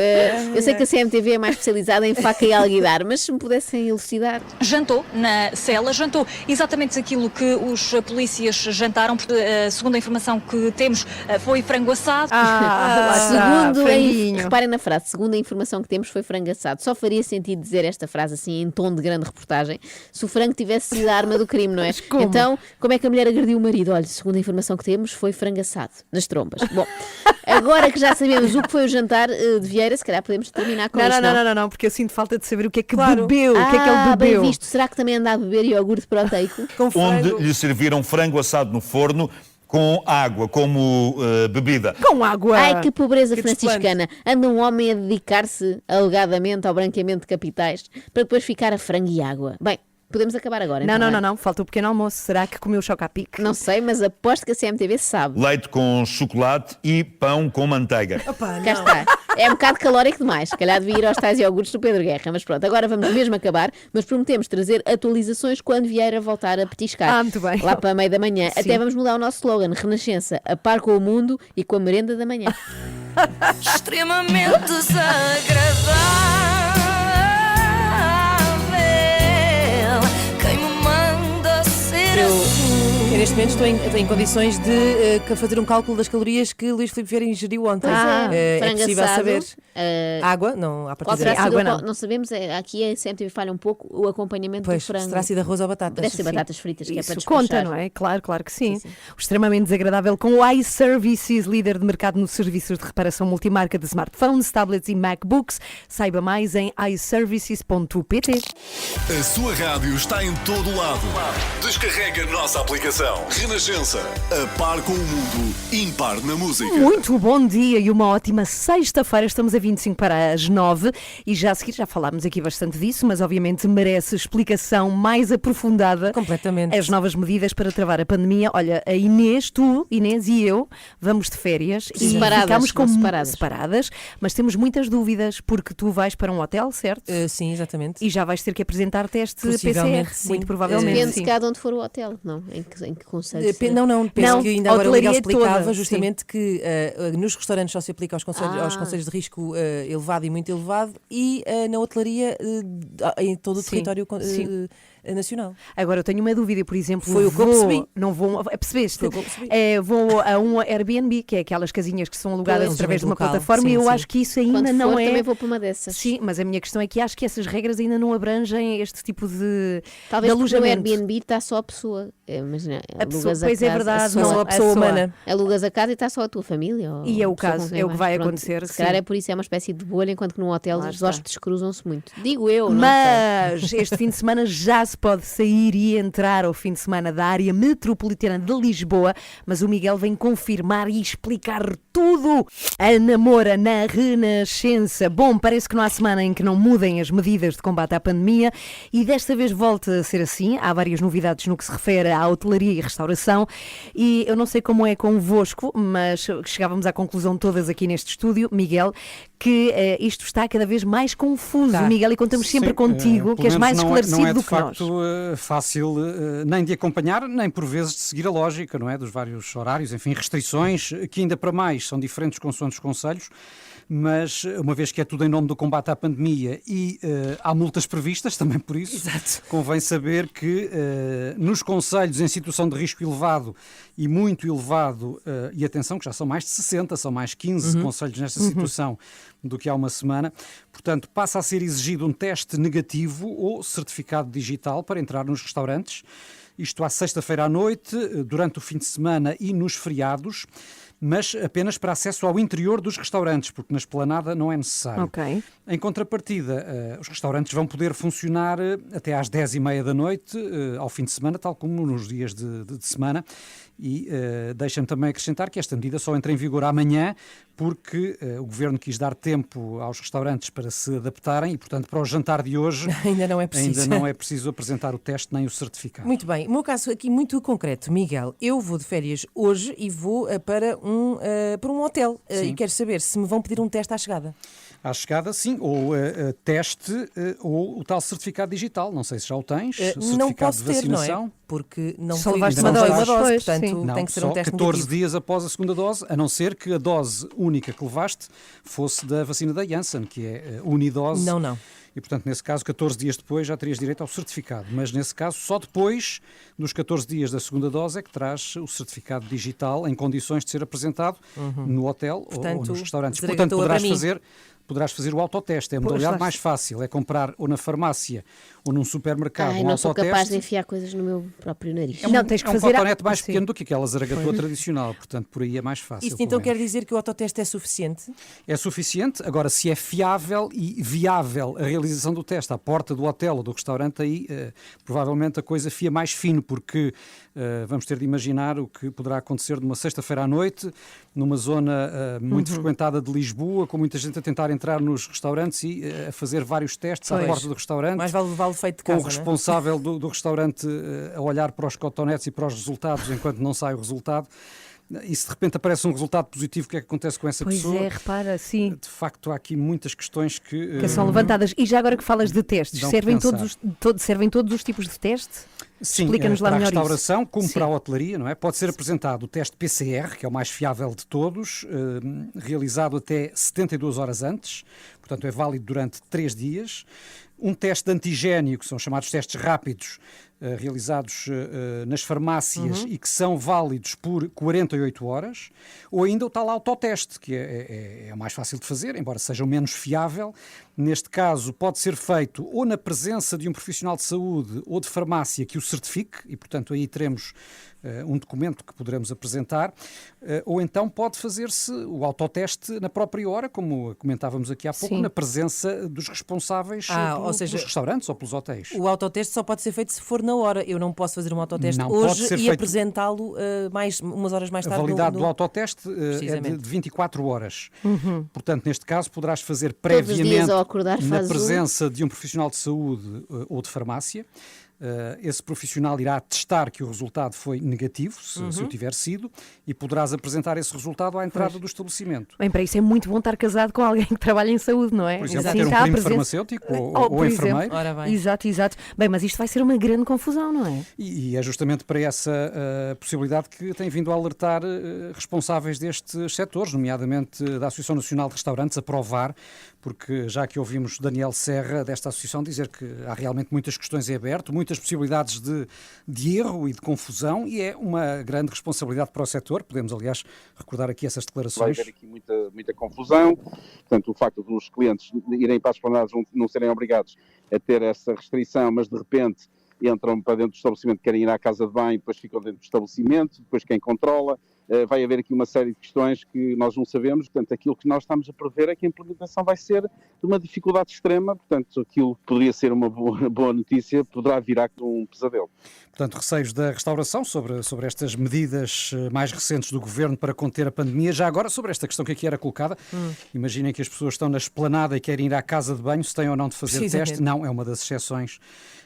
Eu sei que a CMTV é mais especializada em faca e alguidar, mas se me pudessem elucidar. Jantou na cela, jantou exatamente aquilo que os polícias jantaram, porque segundo a informação que temos, foi frango assado. Reparem na frase, segundo a informação que temos, foi frango assado. Só faria sentido dizer esta frase assim em tom de grande reportagem se o frango tivesse sido a arma do crime, não é? Então, como é que a mulher agrediu o marido? Olha, segundo a informação que temos, foi frango assado, nas trombas. Bom, agora que já sabemos o que foi o jantar de Vieira, se calhar podemos terminar com isso. Não, porque eu sinto falta de saber o que é que bebeu. O que é que ele bebeu? Bem visto. Será que também anda a beber iogurte proteico? Onde lhe serviram frango assado no forno com água, como bebida. Com água? Ai, que pobreza franciscana. Anda um homem a dedicar-se, alegadamente, ao branqueamento de capitais, para depois ficar a frango e água. Bem, podemos acabar agora. Não. Falta o pequeno almoço. Será que comeu chocapic? Não sei, mas aposto que a CMTV sabe. Leite com chocolate e pão com manteiga. Cá está. É um bocado calórico demais. Se calhar devia ir aos tais iogurtes do Pedro Guerra. Mas pronto, agora vamos mesmo acabar. Mas prometemos trazer atualizações quando Vieira voltar a petiscar. Muito bem. Lá para a meia da manhã. Sim. Até vamos mudar o nosso slogan. Renascença, a par com o mundo e com a merenda da manhã. Extremamente desagradável. Quem me manda ser assim? Neste momento estou em condições de fazer um cálculo das calorias que Luís Filipe Vieira ingeriu ontem. É possível saber. Água? Não, há partida. Água não sabemos, aqui a CMTV falha um pouco o acompanhamento do frango. Terá sido arroz ou batatas? Deve ser batatas fritas, que isso é para despachar. conta, não é? Claro que sim. O extremamente desagradável com o iServices, líder de mercado nos serviços de reparação multimarca de smartphones, tablets e MacBooks. Saiba mais em iServices.pt. A sua rádio está em todo lado. Descarrega a nossa aplicação. verão. Renascença, a par com o mundo, impar na música. Muito bom dia e uma ótima sexta-feira. Estamos a 25 para as 9 e já a seguir já falámos aqui bastante disso, mas obviamente merece explicação mais aprofundada. Completamente. As novas medidas para travar a pandemia. Olha, a Inês, tu, Inês e eu vamos de férias e ficamos separadas, mas temos muitas dúvidas porque tu vais para um hotel, certo? Sim, exatamente. E já vais ter que apresentar teste PCR, sim. muito provavelmente. Depende de cada onde for o hotel, não? Em que conselho? Não, penso que ainda agora o Miguel explicava toda, justamente que nos restaurantes só se aplica aos conselhos de risco elevado e muito elevado e na hotelaria em todo o território nacional. Agora, eu tenho uma dúvida, por exemplo, foi o que eu percebi. Não vou, percebeste? Vou a um Airbnb, que é aquelas casinhas que são alugadas através de uma plataforma, e eu acho que isso ainda não é. Também vou para uma dessas. Sim, mas a minha questão é que acho que essas regras ainda não abrangem este tipo de Talvez alojamento. No Airbnb está só a pessoa. Imagina, a pessoa, pois é verdade, não a pessoa humana. Alugas a casa e está só a tua família. E é o caso, é o que vai acontecer. Se calhar é por isso, é uma espécie de bolha, enquanto que num hotel os hóspedes cruzam-se muito. Digo eu, não mas este fim de semana já se pode sair e entrar ao fim de semana da área metropolitana de Lisboa, mas o Miguel vem confirmar e explicar tudo. A Namora na Renascença. Bom, parece que não há semana em que não mudem as medidas de combate à pandemia e desta vez volta a ser assim. Há várias novidades no que se refere à hotelaria e restauração e eu não sei como é convosco, mas chegávamos à conclusão todas aqui neste estúdio, Miguel, que isto está cada vez mais confuso, Miguel, e contamos sempre contigo, que és mais esclarecido do que nós. Não é de facto fácil nem de acompanhar, nem por vezes de seguir a lógica, não é? Dos vários horários, enfim, restrições, que ainda para mais são diferentes consoante os conselhos, mas uma vez que é tudo em nome do combate à pandemia e há multas previstas, também por isso, convém saber que nos conselhos em situação de risco elevado e muito elevado, e atenção que já são mais de 60, são mais 15 conselhos nesta situação do que há uma semana, portanto passa a ser exigido um teste negativo ou certificado digital para entrar nos restaurantes, isto à sexta-feira à noite, durante o fim de semana e nos feriados, mas apenas para acesso ao interior dos restaurantes, porque na esplanada não é necessário. Okay. Em contrapartida, os restaurantes vão poder funcionar até às 10h30 da noite, ao fim de semana, tal como nos dias de semana. E deixa-me também acrescentar que esta medida só entra em vigor amanhã, porque o Governo quis dar tempo aos restaurantes para se adaptarem e, portanto, para o jantar de hoje ainda não é preciso apresentar o teste nem o certificado. Muito bem. O meu caso aqui muito concreto, Miguel. Eu vou de férias hoje e vou para um hotel e quero saber se me vão pedir um teste à chegada. À chegada, sim, ou teste ou o tal certificado digital. Não sei se já o tens, certificado não posso de vacinação. Ter, não é? Porque não só fui levaste uma dose, pois, portanto não, tem que ser um teste 14 negativo. dias após a segunda dose, a não ser que a dose única que levaste fosse da vacina da Janssen, que é unidose. Não. E, portanto, nesse caso, 14 dias depois já terias direito ao certificado. Mas, nesse caso, só depois dos 14 dias da segunda dose é que traz o certificado digital em condições de ser apresentado no hotel ou nos restaurantes. Portanto, poderás fazer o autoteste. É a modalidade mais fácil. É comprar ou na farmácia ou num supermercado um não sou autoteste. capaz de enfiar coisas no meu próprio nariz. Tens que um fazer cotonete mais pequeno do que aquela zaragatua tradicional. Portanto, por aí é mais fácil. Isto então quer dizer que o autoteste é suficiente? É suficiente. Agora, se é fiável e viável a realização do teste à porta do hotel ou do restaurante, aí provavelmente a coisa fia mais fino, porque vamos ter de imaginar o que poderá acontecer numa sexta-feira à noite, numa zona muito frequentada de Lisboa, com muita gente a tentar entrar nos restaurantes e a fazer vários testes à porta do restaurante. Mais vale levá-lo feito de casa, com o responsável do restaurante a olhar para os cotonetes e para os resultados enquanto não sai o resultado. E se de repente aparece um resultado positivo, o que é que acontece com essa pessoa? Pois é, repara, sim. De facto, há aqui muitas questões que são levantadas. E já agora que falas de testes, servem todos os tipos de teste? Sim, explica-nos lá melhor melhor isso. Para a restauração, como Sim. para a hotelaria, não é? Pode ser apresentado o teste PCR, que é o mais fiável de todos, realizado até 72 horas antes, portanto é válido durante 3 dias. Um teste de antigénio, que são chamados testes rápidos, realizados nas farmácias e que são válidos por 48 horas, ou ainda o tal autoteste, que é o mais fácil de fazer, embora seja o menos fiável. Neste caso, pode ser feito ou na presença de um profissional de saúde ou de farmácia que o certifique e, portanto, aí teremos um documento que poderemos apresentar, ou então pode fazer-se o autoteste na própria hora, como comentávamos aqui há pouco, na presença dos responsáveis pelos restaurantes ou pelos hotéis. O autoteste só pode ser feito se for na hora. Eu não posso fazer um autoteste hoje e apresentá-lo umas horas mais tarde. A validade do autoteste é de 24 horas. Portanto, neste caso, poderás fazer previamente na presença de um profissional de saúde ou de farmácia. Esse profissional irá atestar que o resultado foi negativo, se o tiver sido, e poderás apresentar esse resultado à entrada do estabelecimento. Bem, para isso é muito bom estar casado com alguém que trabalha em saúde, não é? Por exemplo, ter um primo farmacêutico ou enfermeiro. Exato. Bem, mas isto vai ser uma grande confusão, não é? E é justamente para essa possibilidade que tem vindo a alertar responsáveis destes setores, nomeadamente da Associação Nacional de Restaurantes, a provar, porque já que ouvimos Daniel Serra desta associação dizer que há realmente muitas questões em aberto, muitas possibilidades de erro e de confusão, e é uma grande responsabilidade para o setor. Podemos, aliás, recordar aqui essas declarações. Vai haver aqui muita confusão. Portanto, o facto dos clientes irem para as esplanadas não serem obrigados a ter essa restrição, mas de repente entram para dentro do estabelecimento, querem ir à casa de banho, depois ficam dentro do estabelecimento, depois quem controla. Vai haver aqui uma série de questões que nós não sabemos, portanto, aquilo que nós estamos a prever é que a implementação vai ser de uma dificuldade extrema, portanto, aquilo que poderia ser uma boa notícia poderá virar um pesadelo. Portanto, receios da restauração sobre estas medidas mais recentes do Governo para conter a pandemia. Já agora, sobre esta questão que aqui era colocada, imaginem que as pessoas estão na esplanada e querem ir à casa de banho, se têm ou não de fazer teste. Não, é uma das exceções.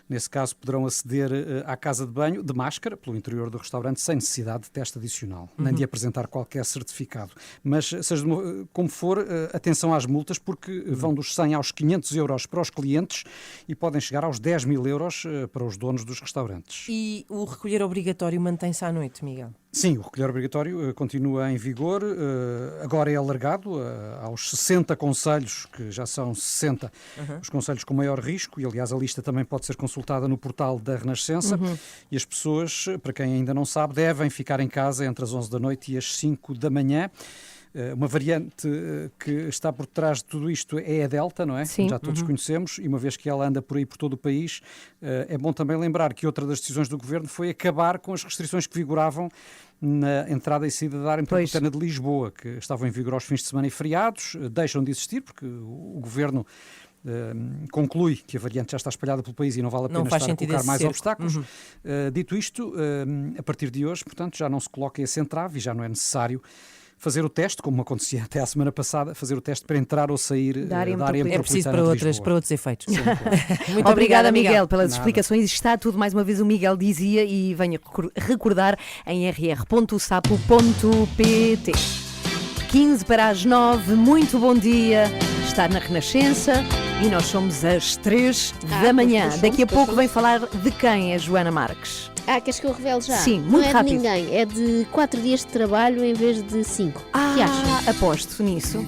Nesse caso, poderão aceder à casa de banho de máscara pelo interior do restaurante sem necessidade de teste adicional, nem de apresentar qualquer certificado. Mas, seja como for, atenção às multas, porque vão dos 100 aos 500 euros para os clientes e podem chegar aos 10 mil euros para os donos dos restaurantes. E o recolher obrigatório mantém-se à noite, Miguel? Sim, o recolher obrigatório continua em vigor, agora é alargado aos 60 concelhos, que já são 60 os concelhos com maior risco, e aliás a lista também pode ser consultada no portal da Renascença, e as pessoas, para quem ainda não sabe, devem ficar em casa entre as 11 da noite e as 5 da manhã. Uma variante que está por trás de tudo isto é a Delta, não é? Sim. Já todos conhecemos, e uma vez que ela anda por aí por todo o país, é bom também lembrar que outra das decisões do Governo foi acabar com as restrições que vigoravam na entrada e saída da área metropolitana de Lisboa, que estavam em vigor aos fins de semana e feriados, deixam de existir, porque o Governo conclui que a variante já está espalhada pelo país e não vale a pena estar a colocar mais obstáculos. Dito isto, a partir de hoje, portanto, já não se coloca esse entrave e já não é necessário fazer o teste, como acontecia até à semana passada, fazer o teste para entrar ou sair da área metropolitana. É preciso para outros efeitos. Sim, claro. Muito obrigada, Miguel, pelas explicações. Está tudo, mais uma vez, o Miguel dizia, e venho recordar em rr.sapo.pt. 15 para as 9, muito bom dia. Está na Renascença e nós somos às 3 da manhã. Daqui a pouco vem falar de quem, a Joana Marques? Queres que eu revele já? Sim, muito rápido. Não é de ninguém, é de 4 dias de trabalho em vez de 5. O que achas? Aposto nisso.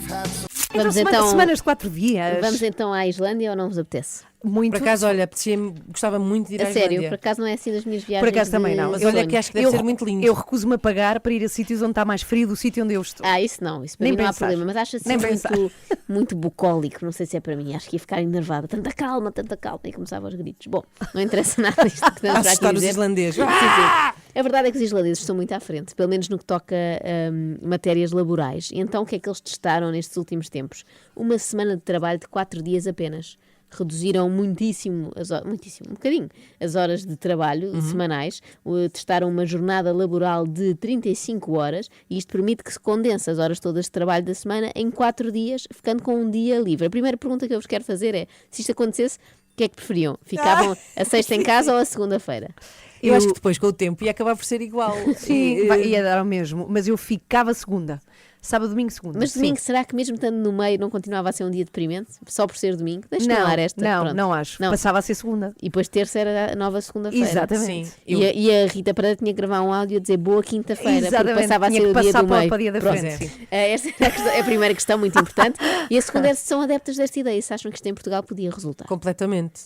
Vamos então, semanas de 4 dias. Vamos então à Islândia ou não vos apetece? Muito. Por acaso, olha, gostava muito de ir à Islândia. Sério, por acaso não é assim das minhas viagens. Por acaso também não. Mas olha que acho que deve ser muito lindo. Eu recuso-me a pagar para ir a sítios onde está mais frio do sítio onde eu estou. Isso não, isso para mim não há problema. Mas acho assim muito bucólico, não sei se é para mim. Acho que ia ficar enervada. Tanta calma. E começava aos gritos. Bom, não interessa nada isto que estamos para aqui os islandeses. Sim. A verdade é que os islandeses estão muito à frente, pelo menos no que toca a matérias laborais. E então o que é que eles testaram nestes últimos tempos? Uma semana de trabalho de 4 dias apenas. Reduziram muitíssimo, um bocadinho, as horas de trabalho semanais, testaram uma jornada laboral de 35 horas e isto permite que se condense as horas todas de trabalho da semana em 4 dias, ficando com um dia livre. A primeira pergunta que eu vos quero fazer é, se isto acontecesse, o que é que preferiam? Ficavam a sexta em casa ou a segunda-feira? Eu acho que depois, com o tempo, ia acabar por ser igual. Sim, ia dar o mesmo, mas eu ficava segunda. Sábado, domingo, segunda. Mas domingo, será que mesmo estando no meio não continuava a ser um dia deprimente? Só por ser domingo? Deixa-me ar esta. Não acho. Passava a ser segunda. E depois terça era a nova segunda-feira. Exatamente. Sim. E a Rita Pereira tinha que gravar um áudio a dizer boa quinta-feira. Porque passava a ser o dia do meio. Para o dia da frente. Esta é a primeira questão muito importante. E a segunda é se são adeptas desta ideia. Se acham que isto em Portugal podia resultar. Completamente.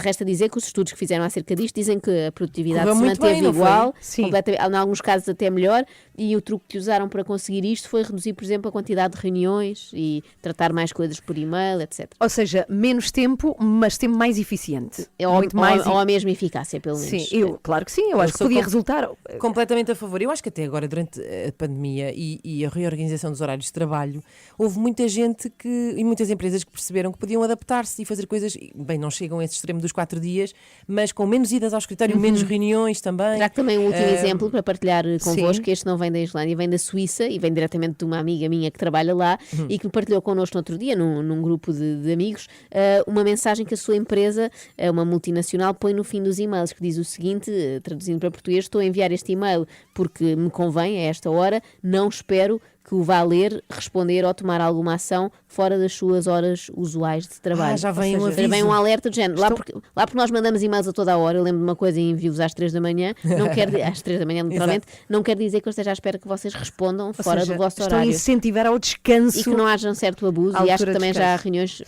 Resta dizer que os estudos que fizeram acerca disto dizem que a produtividade se manteve igual. Em alguns casos até melhor. E o truque que usaram para conseguir isto foi foi reduzir, por exemplo, a quantidade de reuniões e tratar mais coisas por e-mail, etc. Ou seja, menos tempo, mas tempo mais eficiente. Ou a mesma eficácia, pelo menos. Sim, claro que sim, eu acho que podia resultar. Completamente a favor. Eu acho que até agora, durante a pandemia e a reorganização dos horários de trabalho, houve muita gente e muitas empresas que perceberam que podiam adaptar-se e fazer coisas, bem, não chegam a esse extremo dos 4 dias, mas com menos idas ao escritório, menos reuniões também. Já que também um último exemplo para partilhar convosco, este não vem da Islândia, vem da Suíça e vem diretamente de uma amiga minha que trabalha lá e que me partilhou connosco no outro dia, num grupo de amigos, uma mensagem que a sua empresa, uma multinacional, põe no fim dos e-mails, que diz o seguinte, traduzindo para português: estou a enviar este e-mail porque me convém a esta hora, não espero que o vá ler, responder ou tomar alguma ação fora das suas horas usuais de trabalho. Já vem um aviso. Vem um alerta de género. Lá porque nós mandamos e-mails a toda a hora, eu lembro de uma coisa e envio-os às 3 da manhã, às 3 da manhã, literalmente, não quer dizer que eu esteja à espera que vocês respondam fora do vosso horário. Estão a incentivar ao descanso. E que não haja um certo abuso, e acho que também já há reuniões,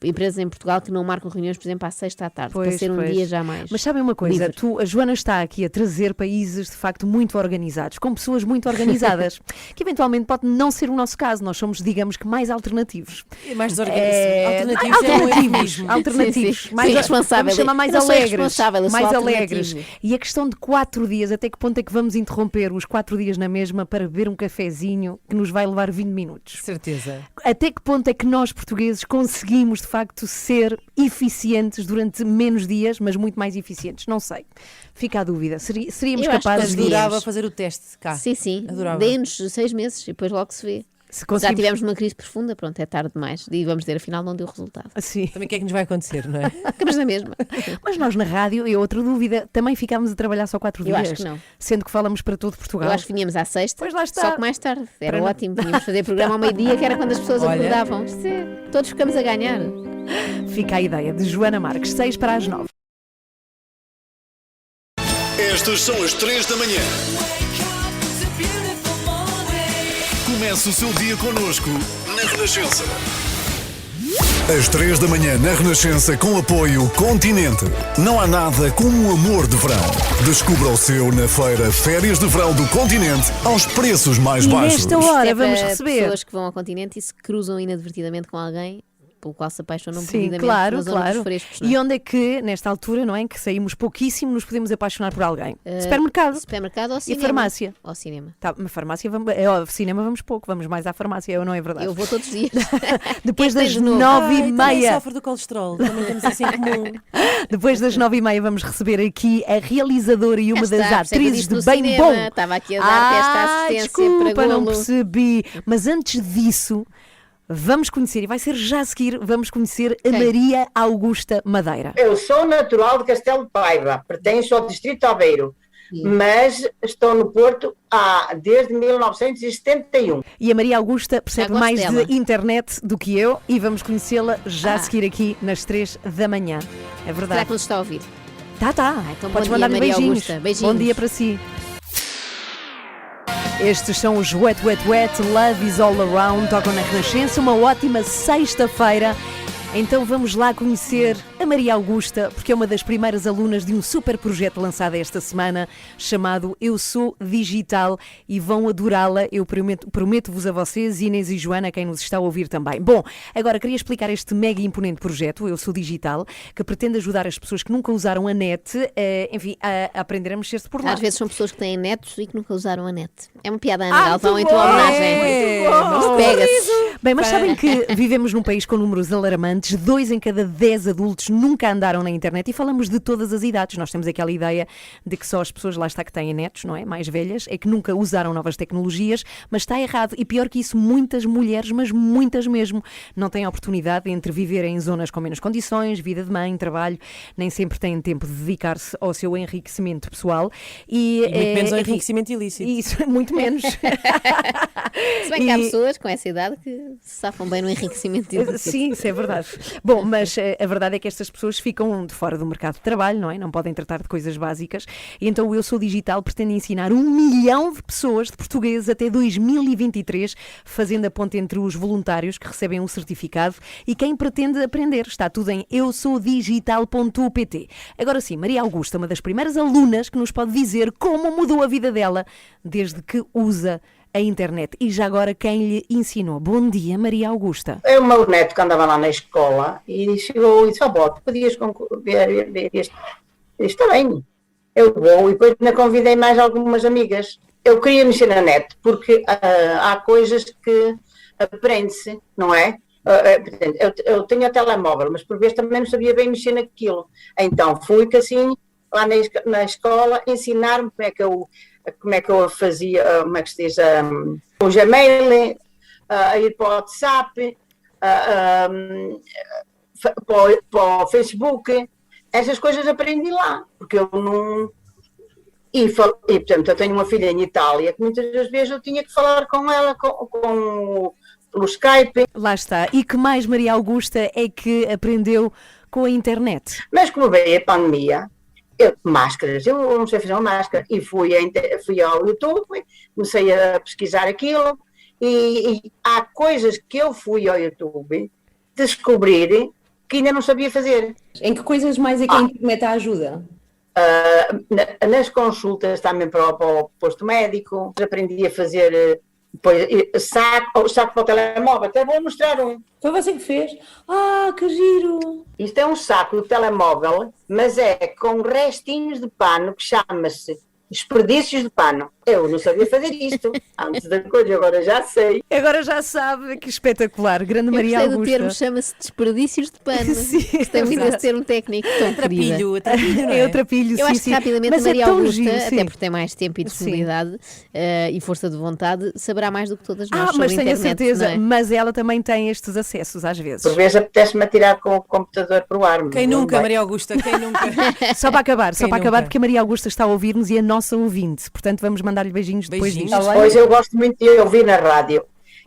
empresas em Portugal que não marcam reuniões, por exemplo, à sexta à tarde, para ser um dia já mais. Mas sabem uma coisa, a Joana está aqui a trazer países de facto muito organizados, com pessoas muito organizadas, que eventualmente pode não ser o nosso caso, nós somos, digamos que, mais alternativos. Mais desorganizados. Alternativos. Mais responsáveis. Chamar mais alegres. Mais alegres. E a questão de 4 dias, até que ponto é que vamos interromper os 4 dias na mesma para beber um cafezinho que nos vai levar 20 minutos? Certeza. Até que ponto é que nós, portugueses, conseguimos, de facto, ser eficientes durante menos dias, mas muito mais eficientes? Não sei. Fica a dúvida. Seríamos capazes de... Adorava fazer o teste cá. Sim. Adorava. Dê-nos 6 meses e depois logo se vê. Já tivemos uma crise profunda, pronto, é tarde demais. E vamos dizer, afinal não deu resultado. Sim. Também o que é que nos vai acontecer, não é? Ficamos na mesma. Mas nós na rádio, e outra dúvida, também ficámos a trabalhar só 4 dias? Eu acho que não. Sendo que falamos para todo Portugal. Eu acho que vinhamos à sexta, pois lá está. Só que mais tarde. Era ótimo, tínhamos fazer programa ao meio-dia, que era quando as pessoas acordavam. Todos ficamos a ganhar. Fica a ideia de Joana Marques, 6 para as 9. Estas são as 3 da manhã. Comece o seu dia connosco na Renascença. Às 3 da manhã na Renascença, com apoio Continente. Não há nada como o amor de verão. Descubra o seu na feira Férias de Verão do Continente aos preços mais baixos. Nesta hora vamos receber pessoas que vão ao Continente e se cruzam inadvertidamente com alguém pelo qual se apaixonam perdidamente claro. dos frescos. Não é? E onde é que, nesta altura, não é, que saímos pouquíssimo, nos podemos apaixonar por alguém? Supermercado ou cinema? E farmácia? Ou cinema. Tá, mas farmácia, cinema vamos pouco, vamos mais à farmácia, não é verdade? Eu vou todos os dias. Depois das 9h30. Também sofre do colesterol, também temos assim em comum. Depois das 9h30 vamos receber aqui a realizadora e uma das atrizes de Bem cinema. Bom. Estava aqui a dar esta assistência desculpa, para não percebi. Mas antes disso... Vamos conhecer, e vai ser já a seguir, vamos conhecer a Maria Augusta Madeira. Eu sou natural de Castelo de Paiva, pertenço ao Distrito de Aveiro, mas estou no Porto desde 1971. E a Maria Augusta percebe mais de internet do que eu e vamos conhecê-la já a seguir aqui nas 3 da manhã. É verdade. Será que nos está a ouvir? Tá. Então, podes mandar-lhe beijinhos. Bom dia para si. Estes são os Wet, Wet, Wet, Love is All Around, tocam na Renascença, uma ótima sexta-feira. Então vamos lá conhecer a Maria Augusta, porque é uma das primeiras alunas de um super projeto lançado esta semana, chamado Eu Sou Digital, e vão adorá-la, eu prometo-vos a vocês, Inês e Joana, quem nos está a ouvir também. Bom, agora queria explicar este mega imponente projeto, Eu Sou Digital, que pretende ajudar as pessoas que nunca usaram a net, a aprender a mexer-se por lá. Às vezes são pessoas que têm netos e que nunca usaram a net. É uma piada, Ana Galvão, em tua homenagem. Mas pega-se. Bem, mas sabem que vivemos num país com números alarmantes, 2 em cada 10 adultos nunca andaram na internet e falamos de todas as idades. Nós temos aquela ideia de que só as pessoas lá está que têm netos, não é? Mais velhas, é que nunca usaram novas tecnologias, mas está errado. E pior que isso, muitas mulheres, mas muitas mesmo, não têm a oportunidade entre viver em zonas com menos condições, vida de mãe, trabalho, nem sempre têm tempo de dedicar-se ao seu enriquecimento pessoal. E muito menos ao enriquecimento ilícito. Isso, muito menos. Se bem que há pessoas com essa idade que se safam bem no enriquecimento ilícito. Sim, isso é verdade. Bom, mas a verdade é que estas pessoas ficam de fora do mercado de trabalho, não é? Não podem tratar de coisas básicas. E então o Eu Sou Digital pretende ensinar 1 milhão de pessoas, de portugueses, até 2023, fazendo a ponte entre os voluntários que recebem um certificado e quem pretende aprender. Está tudo em eusouddigital.pt. Agora sim, Maria Augusta, uma das primeiras alunas que nos pode dizer como mudou a vida dela desde que usa a internet. E já agora quem lhe ensinou? Bom dia, Maria Augusta. É o meu neto que andava lá na escola e chegou e disse, tu podias ver isto? Está bem, eu vou. E depois ainda convidei mais algumas amigas. Eu queria mexer na net, porque há coisas que aprende-se, não é? Eu tenho a telemóvel, mas por vezes também não sabia bem mexer naquilo. Então fui que assim, lá na escola, ensinar-me como é que eu fazia, como é que se diz, o Gmail, a ir para o WhatsApp, para o Facebook, essas coisas aprendi lá, porque eu não... E, portanto, eu tenho uma filha em Itália, que muitas das vezes eu tinha que falar com ela pelo Skype. Lá está. E que mais, Maria Augusta, é que aprendeu com a internet? Mas como veio a pandemia, máscaras, eu não sei fazer uma máscara, e fui ao YouTube, comecei a pesquisar aquilo, e há coisas que eu fui ao YouTube descobrir que ainda não sabia fazer. Em que coisas mais é que a internet ajuda? Nas consultas também para o posto médico, aprendi a fazer saco para o telemóvel, até vou mostrar um. Foi você que fez? Ah, que giro! Isto é um saco do telemóvel, mas é com restinhos de pano que chama-se desperdícios de pano. Eu não sabia fazer isto antes da coisa, agora já sei. Agora já sabe, que espetacular. Grande Maria Augusta. O termo chama-se desperdícios de pano. Sim, isto é muito a ser um técnico tão trapilho, é o trapilho. Eu acho que rapidamente mas a Maria Augusta, giro, até porque tem mais tempo e disponibilidade e força de vontade, saberá mais do que todas nós sobre mas tenho internet, a certeza, não é? mas ela também tem estes acessos às vezes. Por vezes apetece-me atirar com o computador para o ar. Quem nunca, Maria Augusta, quem nunca? Só para acabar, porque a Maria Augusta está a ouvir-nos e é nossa ouvinte, portanto vamos mandar-lhe beijinhos depois disto. Pois eu gosto muito de ouvir na rádio.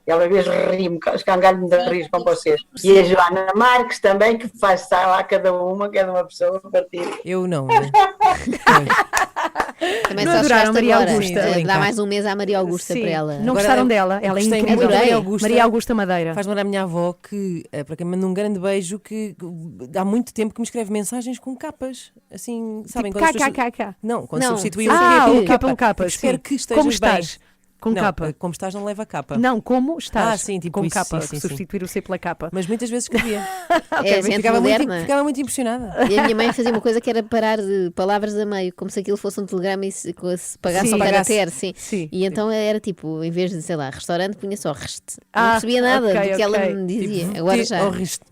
E às vezes rio-me, escangalho-me de rir com vocês. E a Joana Marques também, que faz estar lá cada uma pessoa a partir. Eu não. Também não só adoraram Maria agora. Augusta. Dá mais um mês à Maria Augusta para ela. Não gostaram dela? Ela é incrível. Maria Augusta Madeira. Faz lembrar a minha avó que, para quem manda um grande beijo, que há muito tempo que me escreve mensagens com capas. Assim, sabem? Tipo, KKKK. Não, quando substitui o Q pelo capa. Espero que estejas Como estás? bem. Com não, capa. Como estás não leva capa. Não, como estás? Sim, tipo com isso, capa, sim, substituir o C pela capa. Mas muitas vezes escrevia. Ficava muito impressionada. E a minha mãe fazia uma coisa que era parar de palavras a meio, como se aquilo fosse um telegrama e se pagasse só caractere, sim. E então era tipo, em vez de, sei lá, restaurante, punha só reste. Não percebia nada do que ela me dizia. Tipo, agora já.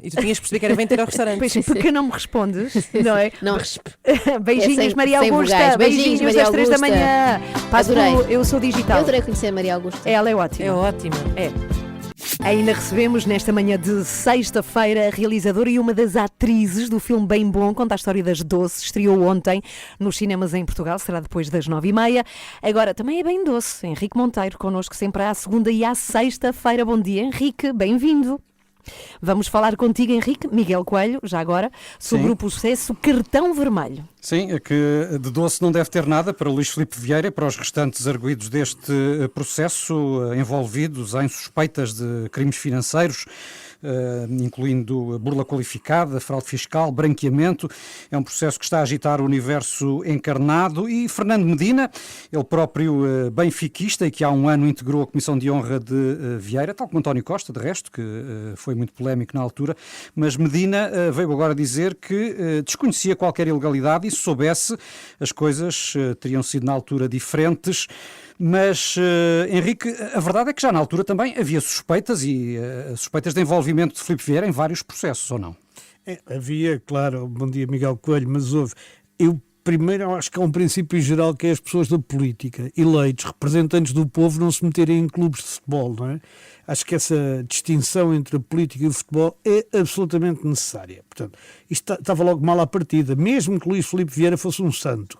E tu tinhas que perceber que era bem ter ao restaurante. Pois, porque não me respondes, não é? Não respe. Beijinhos, Maria Augusta. Beijinhos Maria às 3 da Augusta. manhã. Eu sou digital. Eu adorei conhecer a Maria Augusta. Ela é ótima. É ótima. É. Ainda recebemos nesta manhã de sexta-feira a realizadora e uma das atrizes do filme Bem Bom, conta a história das doces, estreou ontem nos cinemas em Portugal, será depois das 9h30. Agora também é bem doce, Henrique Monteiro, connosco sempre à segunda e à sexta-feira. Bom dia, Henrique, bem-vindo. Vamos falar contigo, Henrique, Miguel Coelho, já agora, sobre o processo Cartão Vermelho. Sim, é que de doce não deve ter nada para Luís Filipe Vieira e para os restantes arguidos deste processo envolvidos em suspeitas de crimes financeiros, incluindo burla qualificada, fraude fiscal, branqueamento. É um processo que está a agitar o universo encarnado e Fernando Medina, ele próprio benfiquista e que há um ano integrou a Comissão de Honra de Vieira, tal como António Costa, de resto, que foi muito polémico na altura, mas Medina veio agora dizer que desconhecia qualquer ilegalidade e se soubesse as coisas teriam sido na altura diferentes. Mas, Henrique, a verdade é que já na altura também havia suspeitas e suspeitas de envolvimento de Filipe Vieira em vários processos, ou não? Havia, claro. Bom dia, Miguel Coelho, mas houve. Primeiro, acho que há um princípio geral que é as pessoas da política, eleitos, representantes do povo, não se meterem em clubes de futebol, não é? Acho que essa distinção entre a política e o futebol é absolutamente necessária. Portanto, isto estava logo mal à partida, mesmo que Luís Filipe Vieira fosse um santo.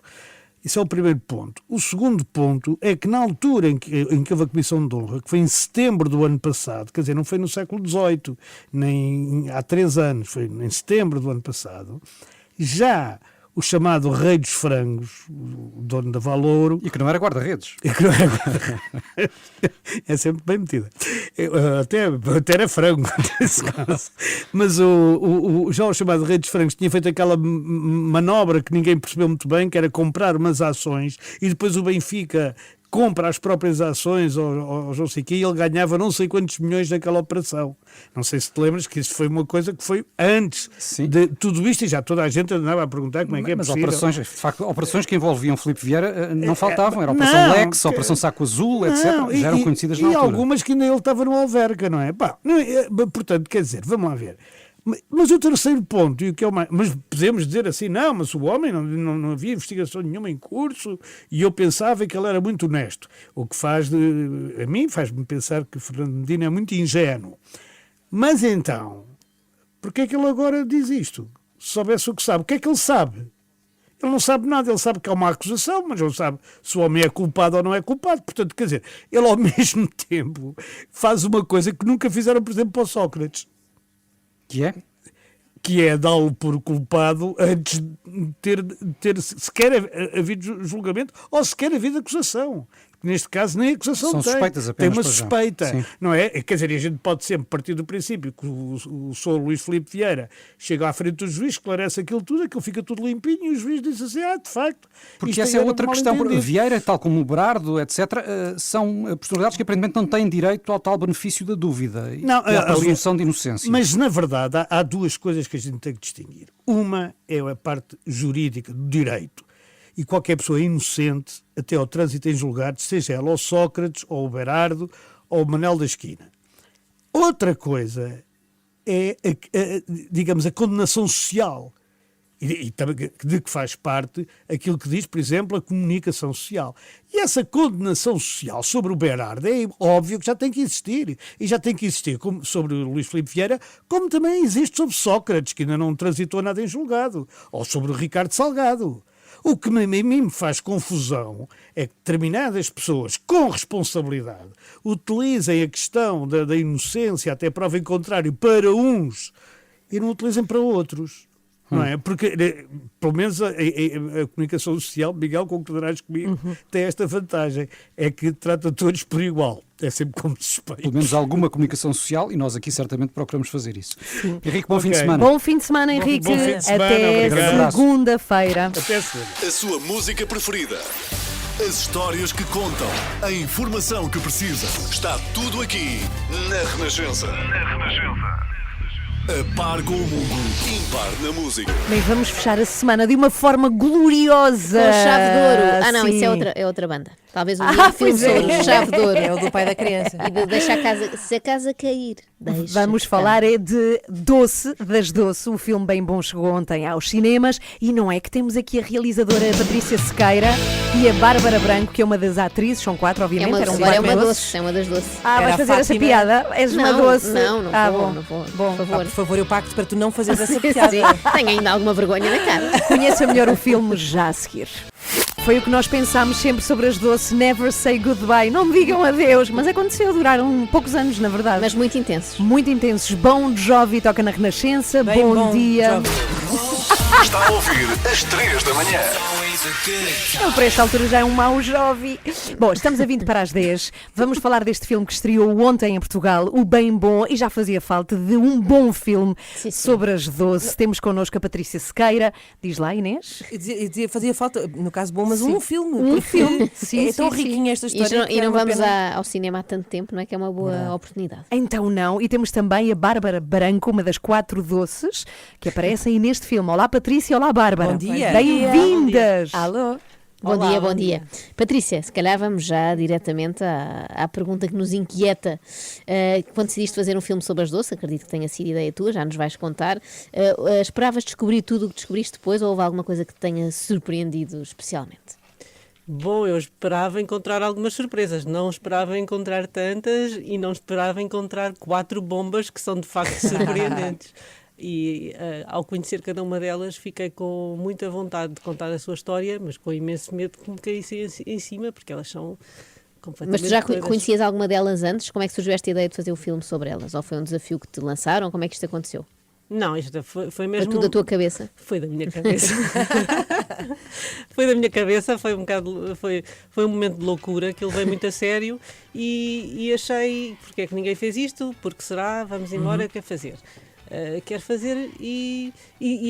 Isso é o primeiro ponto. O segundo ponto é que na altura em que houve a Comissão de Honra, que foi em setembro do ano passado, quer dizer, não foi no século XVIII, nem há 3 anos, foi em setembro do ano passado, já o chamado Rei dos Frangos, o dono da Valouro... E que não era guarda-redes. É sempre bem metida. Até era frango, nesse caso. Mas já o chamado Rei dos Frangos tinha feito aquela manobra que ninguém percebeu muito bem, que era comprar umas ações, e depois o Benfica compra as próprias ações ou não sei o quê, e ele ganhava não sei quantos milhões naquela operação. Não sei se te lembras que isso foi uma coisa que foi antes de tudo isto, e já toda a gente andava a perguntar como é que é possível. Mas de facto, operações que envolviam Filipe Vieira não faltavam. Era a Operação Lex, a Operação Saco Azul, etc. Já eram conhecidas na altura. E algumas que ainda ele estava no Alverca, não é? Portanto, quer dizer, vamos lá ver. Mas o terceiro ponto, e o que é o mais, mas podemos dizer assim, não, mas o homem não havia investigação nenhuma em curso e eu pensava que ele era muito honesto. O que a mim faz-me pensar que Fernando Medina é muito ingênuo. Mas então, porquê é que ele agora diz isto? Se soubesse o que sabe, o que é que ele sabe? Ele não sabe nada, ele sabe que há uma acusação, mas não sabe se o homem é culpado ou não é culpado. Portanto, quer dizer, ele ao mesmo tempo faz uma coisa que nunca fizeram, por exemplo, para o Sócrates. Que é dá-lo por culpado antes de ter sequer havido julgamento ou sequer havido acusação. Neste caso nem acusação São suspeitas apenas. Tem uma suspeita, não é? Quer dizer, a gente pode sempre partir do princípio que o Sr. Luís Filipe Vieira chega à frente do juiz, esclarece aquilo fica tudo limpinho e o juiz diz assim, de facto... Porque essa é outra questão. Vieira, tal como o Berardo, etc., são personalidades que aparentemente não têm direito ao tal benefício da dúvida e à presunção de inocência. Mas, na verdade, há duas coisas que a gente tem que distinguir. Uma é a parte jurídica do direito. E qualquer pessoa inocente, até ao trânsito em julgados, seja ela o Sócrates, ou o Berardo, ou o Manel da Esquina. Outra coisa é, digamos, a condenação social, e de que faz parte aquilo que diz, por exemplo, a comunicação social. E essa condenação social sobre o Berardo é óbvio que já tem que existir. E já tem que existir sobre o Luís Filipe Vieira, como também existe sobre Sócrates, que ainda não transitou nada em julgado, ou sobre o Ricardo Salgado. O que a mim me faz confusão é que determinadas pessoas com responsabilidade utilizem a questão da inocência até prova em contrário para uns e não utilizem para outros. Não é? Porque, pelo menos, a comunicação social, Miguel, concordarás comigo, tem esta vantagem, é que trata todos por igual. É sempre como suspeitos. Pelo menos alguma comunicação social e nós aqui certamente procuramos fazer isso. Henrique, bom fim de semana. Bom fim de semana, Henrique. Bom fim de semana, até segunda-feira. Até segunda. A sua música preferida. As histórias que contam. A informação que precisa. Está tudo aqui na Renascença. A par com o mundo, impar na música. Bem, vamos fechar a semana de uma forma gloriosa. Com chave de ouro. não, Sim. isso é outra banda. Talvez um dia filme sobre chave de ouro. É o do pai da criança. E deixa se a casa cair. Vamos falar de Doce, das Doce. O filme bem bom chegou ontem aos cinemas e não é que temos aqui a realizadora Patrícia Sequeira e a Bárbara Branco, que é uma das atrizes, são 4, obviamente. É uma doce. Vais fazer essa piada? És uma doce? Não vou. Bom, por favor, eu pacto para tu não fazeres essa piada. Tenho ainda alguma vergonha na cara. Conheça melhor o filme já a seguir. Foi o que nós pensámos sempre sobre as Doce. Never say goodbye. Não me digam adeus. Mas aconteceu, duraram poucos anos, na verdade. Mas muito intensos. Muito intensos. Bon Jovi toca na Renascença. Bom dia. Está a ouvir às 3 da manhã. Não, para esta altura já é um mau Jovi. Bom, estamos a 20 para as 10. Vamos falar deste filme que estreou ontem em Portugal, O Bem Bom, e já fazia falta de um bom filme sobre as Doce. Temos connosco a Patrícia Sequeira. Diz lá, Inês. Fazia falta, no caso bom, mas um filme. Um filme. É tão riquinha esta história. E não vamos ao cinema há tanto tempo, não é? Que é uma boa oportunidade. Então não. E temos também a Bárbara Branco, uma das 4 doces que aparecem neste filme. Olá, Patrícia. Olá, Bárbara. Bom dia. Bem-vindas. Alô. Bom dia. Patrícia, se calhar vamos já diretamente à pergunta que nos inquieta. Quando decidiste fazer um filme sobre as doces, acredito que tenha sido ideia tua, já nos vais contar. Esperavas descobrir tudo o que descobriste depois ou houve alguma coisa que te tenha surpreendido especialmente? Bom, eu esperava encontrar algumas surpresas, não esperava encontrar tantas e não esperava encontrar 4 bombas que são de facto surpreendentes. E ao conhecer cada uma delas fiquei com muita vontade de contar a sua história, mas com imenso medo que me caísse em cima, porque elas são completamente... Mas tu já doidas. conhecias alguma delas antes? Como é que surgiu esta ideia de fazer o filme sobre elas? Ou foi um desafio que te lançaram? Como é que isto aconteceu? Não, isto foi mesmo... Foi tudo da tua cabeça? Foi da minha cabeça. Foi da minha cabeça, foi um momento de loucura que eu levei muito a sério e achei, porque é que ninguém fez isto? Porque será? Vamos embora, quer fazer. Quer fazer e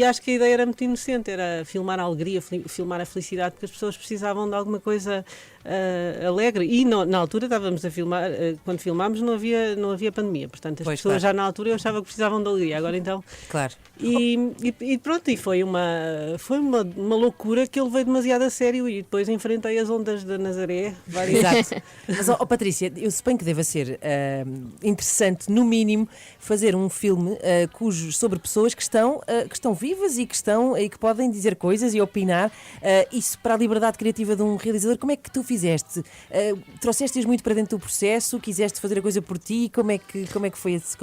acho que a ideia era muito inocente, era filmar a alegria, filmar a felicidade, porque as pessoas precisavam de alguma coisa alegre. E na altura estávamos a filmar, quando filmámos não havia pandemia, portanto as pessoas já na altura eu achava que precisavam de alegria, agora então... Claro. E pronto, e foi uma loucura que eu levei demasiado a sério e depois enfrentei as ondas da Nazaré. Exato. Mas, Patrícia, eu suponho que deva ser interessante, no mínimo, fazer um filme sobre pessoas que estão vivas e que podem dizer coisas e opinar. Isso para a liberdade criativa de um realizador, como é que tu fizeste? Trouxeste-as muito para dentro do processo? Quiseste fazer a coisa por ti? Como é que foi isso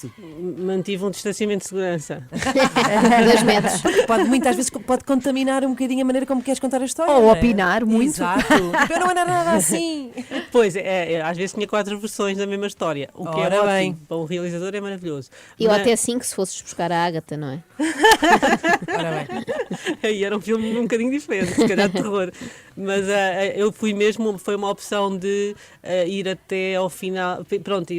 tudo? Mantive um distanciamento de segurança. 2 metros. Muitas vezes pode contaminar um bocadinho a maneira como queres contar a história. Ou opinar muito. Exato. Eu não era nada assim. Pois, às vezes tinha 4 versões da mesma história. O que é ótimo. Bem. Para um realizador é maravilhoso. Eu até 5 se fosses buscar a Ágata, não é? Ora bem. Aí era um filme um bocadinho diferente, se calhar de terror. Mas eu fui mesmo, foi uma opção de ir até ao final. Pronto,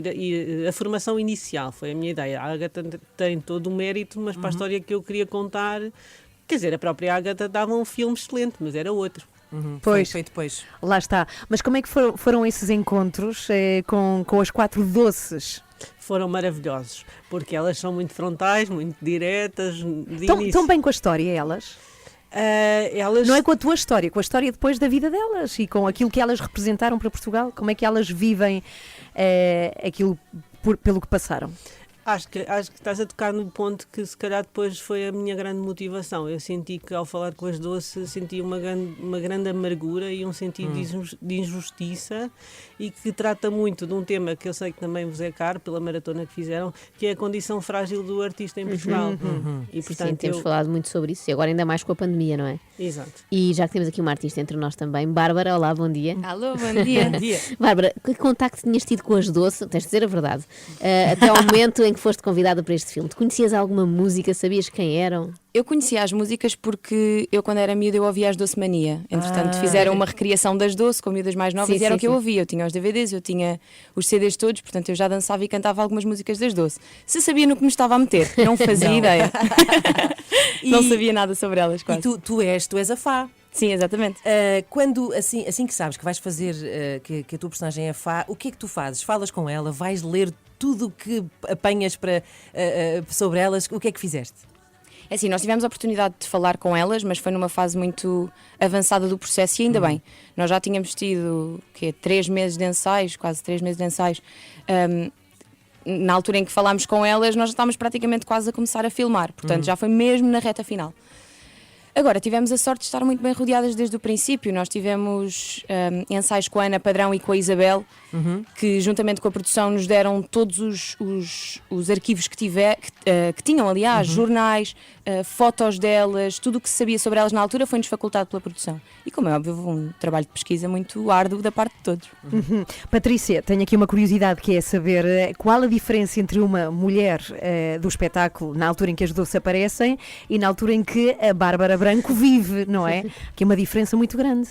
a formação inicial foi a minha ideia. A Ágata tem todo o mérito, mas para a história que eu queria contar, quer dizer, a própria Ágata dava um filme excelente, mas era outro. Pois, foi depois. Lá está. Mas como é que foram esses encontros com as 4 doces? Foram maravilhosos, porque elas são muito frontais, muito diretas. Estão bem com a história, elas? Não é com a tua história, com a história depois da vida delas e com aquilo que elas representaram para Portugal. Como é que elas vivem aquilo pelo que passaram? Acho que estás a tocar no ponto que se calhar depois foi a minha grande motivação. Eu senti que ao falar com as doces senti uma grande amargura e um sentido de injustiça, e que trata muito de um tema que eu sei que também vos é caro pela maratona que fizeram, que é a condição frágil do artista em Portugal. E, portanto, temos falado muito sobre isso, e agora ainda mais com a pandemia, não é? Exato. E já que temos aqui uma artista entre nós também, Bárbara, olá, bom dia. Alô, bom dia. Bom dia. Bárbara, que contacto tinhas tido com as doces, tens de dizer a verdade, até ao momento em que foste convidada para este filme? Tu conhecias alguma música? Sabias quem eram? Eu conhecia as músicas porque eu, quando era miúda, eu ouvia as Doce Mania. Entretanto, fizeram uma recriação das Doce com miúdas mais novas, e era o que eu ouvia. Eu tinha os DVDs, eu tinha os CDs todos, portanto eu já dançava e cantava algumas músicas das Doce. Se sabia no que me estava a meter, não fazia ideia. Não sabia nada sobre elas, quase. E tu és a Fá. Sim, exatamente. Quando, assim que sabes que vais fazer, que a tua personagem é a Fá, o que é que tu fazes? Falas com ela? Vais ler tudo o que apanhas sobre elas? O que é que fizeste? É assim, nós tivemos a oportunidade de falar com elas, mas foi numa fase muito avançada do processo, e ainda bem. Nós já tínhamos tido 3 meses de ensaios, quase 3 meses de ensaios. Na altura em que falámos com elas, nós já estávamos praticamente quase a começar a filmar, portanto já foi mesmo na reta final. Agora, tivemos a sorte de estar muito bem rodeadas desde o princípio. Nós tivemos ensaios com a Ana Padrão e com a Isabel, que juntamente com a produção nos deram todos os arquivos que tinham, aliás, jornais, fotos delas, tudo o que se sabia sobre elas na altura foi-nos facultado pela produção. E, como é óbvio, houve um trabalho de pesquisa muito árduo da parte de todos. Patrícia, tenho aqui uma curiosidade, que é saber qual a diferença entre uma mulher do espetáculo na altura em que as Doces aparecem e na altura em que a Bárbara Branco vive, não é? Que é uma diferença muito grande.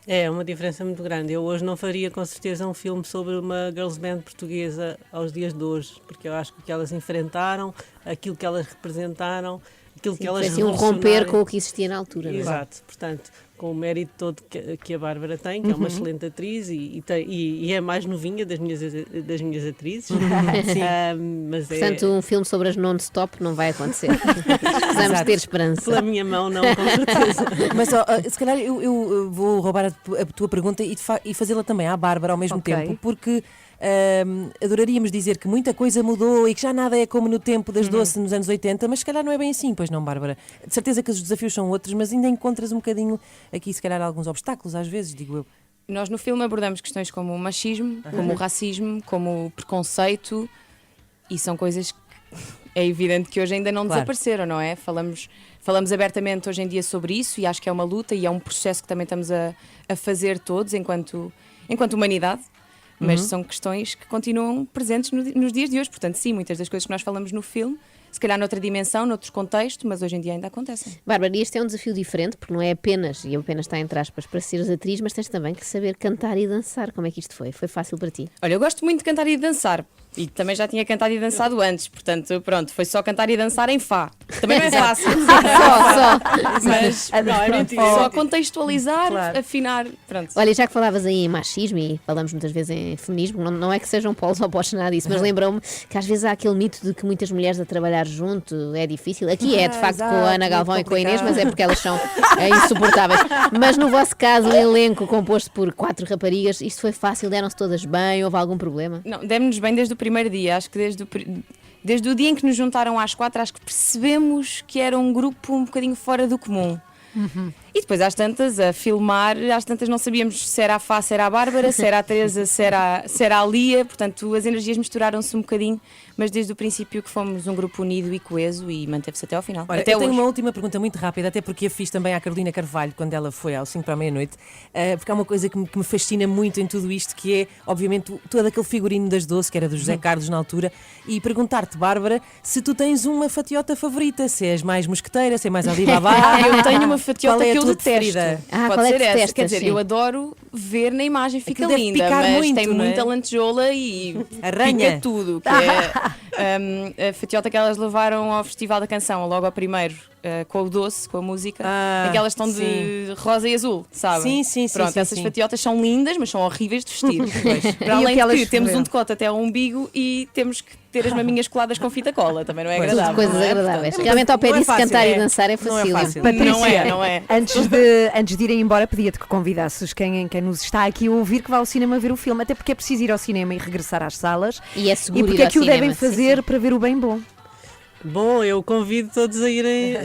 É uma diferença muito grande. Eu hoje não faria com certeza um filme sobre uma girls band portuguesa aos dias de hoje, porque eu acho que o que elas enfrentaram, aquilo que elas representaram, aquilo que elas revolucionaram, um romper com o que existia na altura. Exato, portanto, com o mérito todo que a Bárbara tem, que é uma excelente atriz e é a mais novinha das minhas atrizes. Mas portanto, um filme sobre as non-stop não vai acontecer. Precisamos ter esperança. Pela minha mão, não, com certeza. Mas se calhar eu vou roubar a tua pergunta e fazê-la também à Bárbara ao mesmo tempo, porque adoraríamos dizer que muita coisa mudou e que já nada é como no tempo das Doces nos anos 80, mas se calhar não é bem assim, pois não, Bárbara? De certeza que os desafios são outros, mas ainda encontras um bocadinho aqui, se calhar, alguns obstáculos às vezes, digo eu. Nós no filme abordamos questões como o machismo, como o racismo, como o preconceito, e são coisas que é evidente que hoje ainda não desapareceram, não é? Falamos abertamente hoje em dia sobre isso, e acho que é uma luta e é um processo que também estamos a fazer todos enquanto humanidade. Mas são questões que continuam presentes nos dias de hoje. Portanto, sim, muitas das coisas que nós falamos no filme, se calhar noutra dimensão, noutros contextos, mas hoje em dia ainda acontecem. Bárbara, este é um desafio diferente, porque não é apenas, e apenas está entre aspas, para seres atriz, mas tens também que saber cantar e dançar. Como é que isto foi? Foi fácil para ti? Olha, eu gosto muito de cantar e de dançar. E também já tinha cantado e dançado antes, portanto, pronto, foi só cantar e dançar em Fá. Também não é fácil. só. Mas não, é mentira. Só contextualizar, afinar, pronto. Olha, já que falavas aí em machismo e falamos muitas vezes em feminismo, não é que sejam polos opostos nada disso, mas lembrou-me que às vezes há aquele mito de que muitas mulheres a trabalhar junto é difícil. Aqui é de facto com a Ana Galvão e com a Inês, mas é porque elas são insuportáveis. Mas no vosso caso, o elenco composto por 4 raparigas, isto foi fácil? Deram-se todas bem? Houve algum problema? Não, demos-nos bem desde o primeiro dia. Acho que desde o dia em que nos juntaram às 4, acho que percebemos que era um grupo um bocadinho fora do comum. E depois às tantas, a filmar, às tantas não sabíamos se era a Fá, se era a Bárbara, se era a Teresa, se era a Lia, portanto as energias misturaram-se um bocadinho, mas desde o princípio que fomos um grupo unido e coeso e manteve-se até ao final. Olha, até eu tenho uma última pergunta muito rápida, até porque a fiz também à Carolina Carvalho quando ela foi ao 5 para a meia-noite, porque há uma coisa que me fascina muito em tudo isto, que é, obviamente, todo aquele figurino das Doce, que era do José Carlos na altura, e perguntar-te, Bárbara, se tu tens uma fatiota favorita, se és mais mosqueteira, se é mais Alibaba. Eu tenho uma fatiota que eu detesto. Pode ser essa, quer dizer, sim. eu adoro ver na imagem, fica Aquilo deve linda, picar mas muito, tem não é? muita lantejoula e Arranha. pica tudo. Que é a fatiota que elas levaram ao Festival da Canção, logo ao primeiro, com o Doce, com a música, em que elas estão de rosa e azul, sabem? Sim. Pronto, essas fatiotas são lindas, mas são horríveis de vestir. Para E além aquelas de que temos foram? um decote até ao umbigo e temos que ter as maminhas coladas com fita cola, também não é Tudo agradável. coisas não é? agradáveis. Portanto, Realmente ao pé não é disso, fácil, cantar é. e dançar é Não é fácil. fácil. Patrícia, não é. Antes de irem embora, pedia-te que convidasses quem nos está aqui a ouvir que vá ao cinema ver o filme, até porque é preciso ir ao cinema e regressar às salas. E é seguro porque ir é ao que o cinema, devem sim, fazer para ver o bem bom. Bom, eu convido todos a irem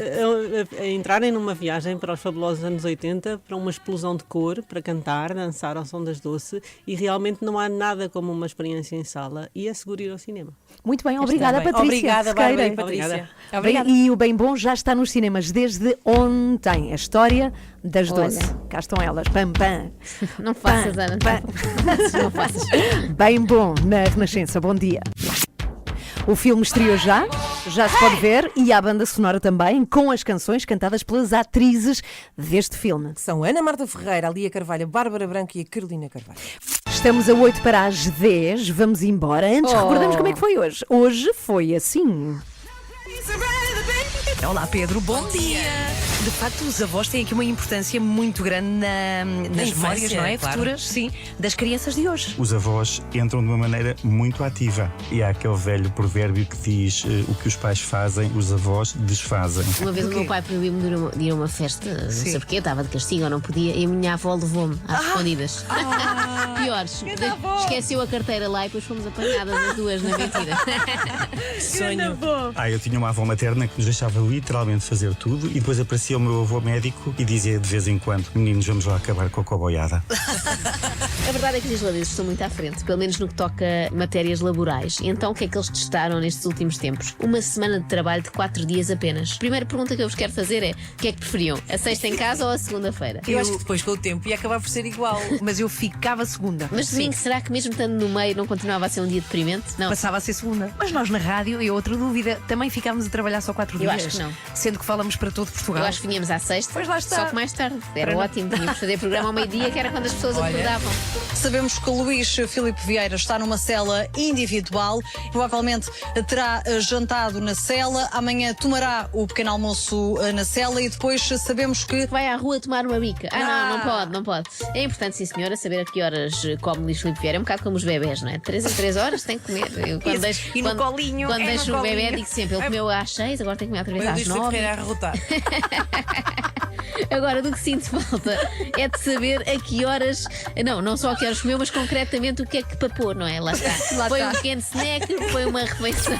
a entrarem numa viagem para os fabulosos anos 80, para uma explosão de cor, para cantar, dançar ao som das Doce, e realmente não há nada como uma experiência em sala e é seguro ir ao cinema. Muito bem, obrigada Patrícia. Obrigada, Bárbara e Sequeira. Patrícia. Obrigada. E o Bem Bom já está nos cinemas desde ontem. A história das Olha. Doce. Cá estão elas. Pam, pam. Não faças, Ana. Não faças. Bem Bom na Renascença. Bom dia. O filme estreou já se pode ver, e a banda sonora também, com as canções cantadas pelas atrizes deste filme. São Ana Marta Ferreira, a Lia Carvalho, a Bárbara Branco e a Carolina Carvalho. Estamos a 8 para as 10, vamos embora. Antes, recordamos como é que foi hoje. Hoje foi assim. Olá Pedro, bom dia! De facto, os avós têm aqui uma importância muito grande nas infância, memórias, não é? claro. Futuras, sim, das crianças de hoje. Os avós entram de uma maneira muito ativa. E há aquele velho provérbio que diz o que os pais fazem, os avós desfazem. Uma vez o meu pai proibiu-me de ir a uma festa, não sei porquê, estava de castigo ou não podia, e a minha avó levou-me às escondidas. Piores, esqueceu a carteira lá e depois fomos apanhadas as duas na mentira. Sonho. Eu tinha uma avó materna que nos deixava literalmente fazer tudo e depois aparecia o meu avô médico e dizia de vez em quando: meninos, vamos lá acabar com a coboiada. A verdade é que os islandeses estão muito à frente, pelo menos no que toca a matérias laborais. E então o que é que eles testaram nestes últimos tempos? Uma semana de trabalho de 4 dias apenas. Primeira pergunta que eu vos quero fazer é: o que é que preferiam? A sexta em casa ou a segunda-feira? Eu acho que depois com o tempo ia acabar por ser igual. Mas eu ficava segunda. Mas domingo, será que mesmo estando no meio não continuava a ser um dia deprimente? Não. Passava a ser segunda. Mas nós na rádio, e outra dúvida, também ficámos a trabalhar só 4 dias. Eu acho que não. Sendo que falamos para todo Portugal. Eu acho que vinhamos à sexta, Pois lá está. só que mais tarde. Era ótimo, tínhamos de fazer programa ao meio-dia, que era quando as pessoas acordavam. Sabemos que o Luís Filipe Vieira está numa cela individual, provavelmente terá jantado na cela, amanhã tomará o pequeno almoço na cela e depois sabemos que vai à rua tomar uma bica. Não pode. É importante, sim senhora, saber a que horas come Luís Filipe Vieira. É um bocado como os bebés, não é? 3 em 3 horas tem que comer. Eu, no colinho. Quando deixo no o bebê, colinho. digo sempre: ele comeu às 6, agora tem que comer outra vez às 9. a arrotar. Agora, do que sinto falta é de saber a que horas. Não só a que horas comeu, mas concretamente o que é que papou, não é? Lá está. Foi um pequeno snack, foi uma refeição.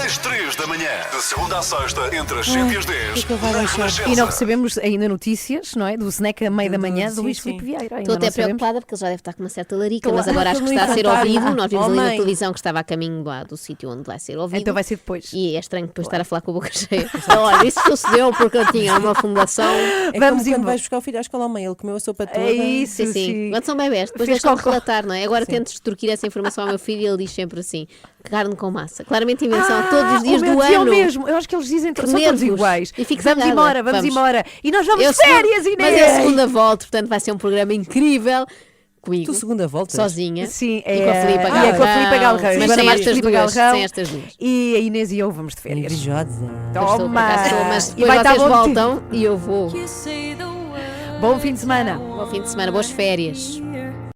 Às 3 da manhã, de segunda à sexta, entre as 7 e as 10. na Renascença. E não recebemos ainda notícias, não é? Do snack a meio da manhã do Luís Filipe Vieira. Ainda Estou até não sabemos. preocupada porque ele já deve estar com uma certa larica, Estou mas agora acho que está a ser contar. ouvido. Nós vimos ali na mãe. televisão que estava a caminho lá do sítio onde vai ser ouvido. Então vai ser depois. E é estranho depois estar a falar com a boca cheia. Olha, isso sucedeu porque eu tinha uma fundação. Vamos quando vais buscar o filho à escola à mãe, ele comeu a sopa toda. É isso, Sim. Quando são bebés, depois Fez deixam-me cocó. relatar, não é? Agora tento extorquir essa informação ao meu filho e ele diz sempre assim: carne com massa. Claramente invenção todos os dias o do meu dizia o ano. mesmo. Eu acho que eles dizem Que são todos nervos. iguais. E fico Vamos zangada. embora. E nós vamos Eu de férias, Inês. Mas é a segunda volta, portanto vai ser um programa incrível. comigo. Tu segunda volta? Sozinha. Sim, E com a Filipe Galrão. E com a Filipe Galrão. Mas sem estas duas. Sem estas duas. E a Inês e eu vamos de férias. Invejosa. Toma! Mas E depois vai estar vocês bom voltam e eu vou. Bom fim de semana. Bom fim de semana, boas férias.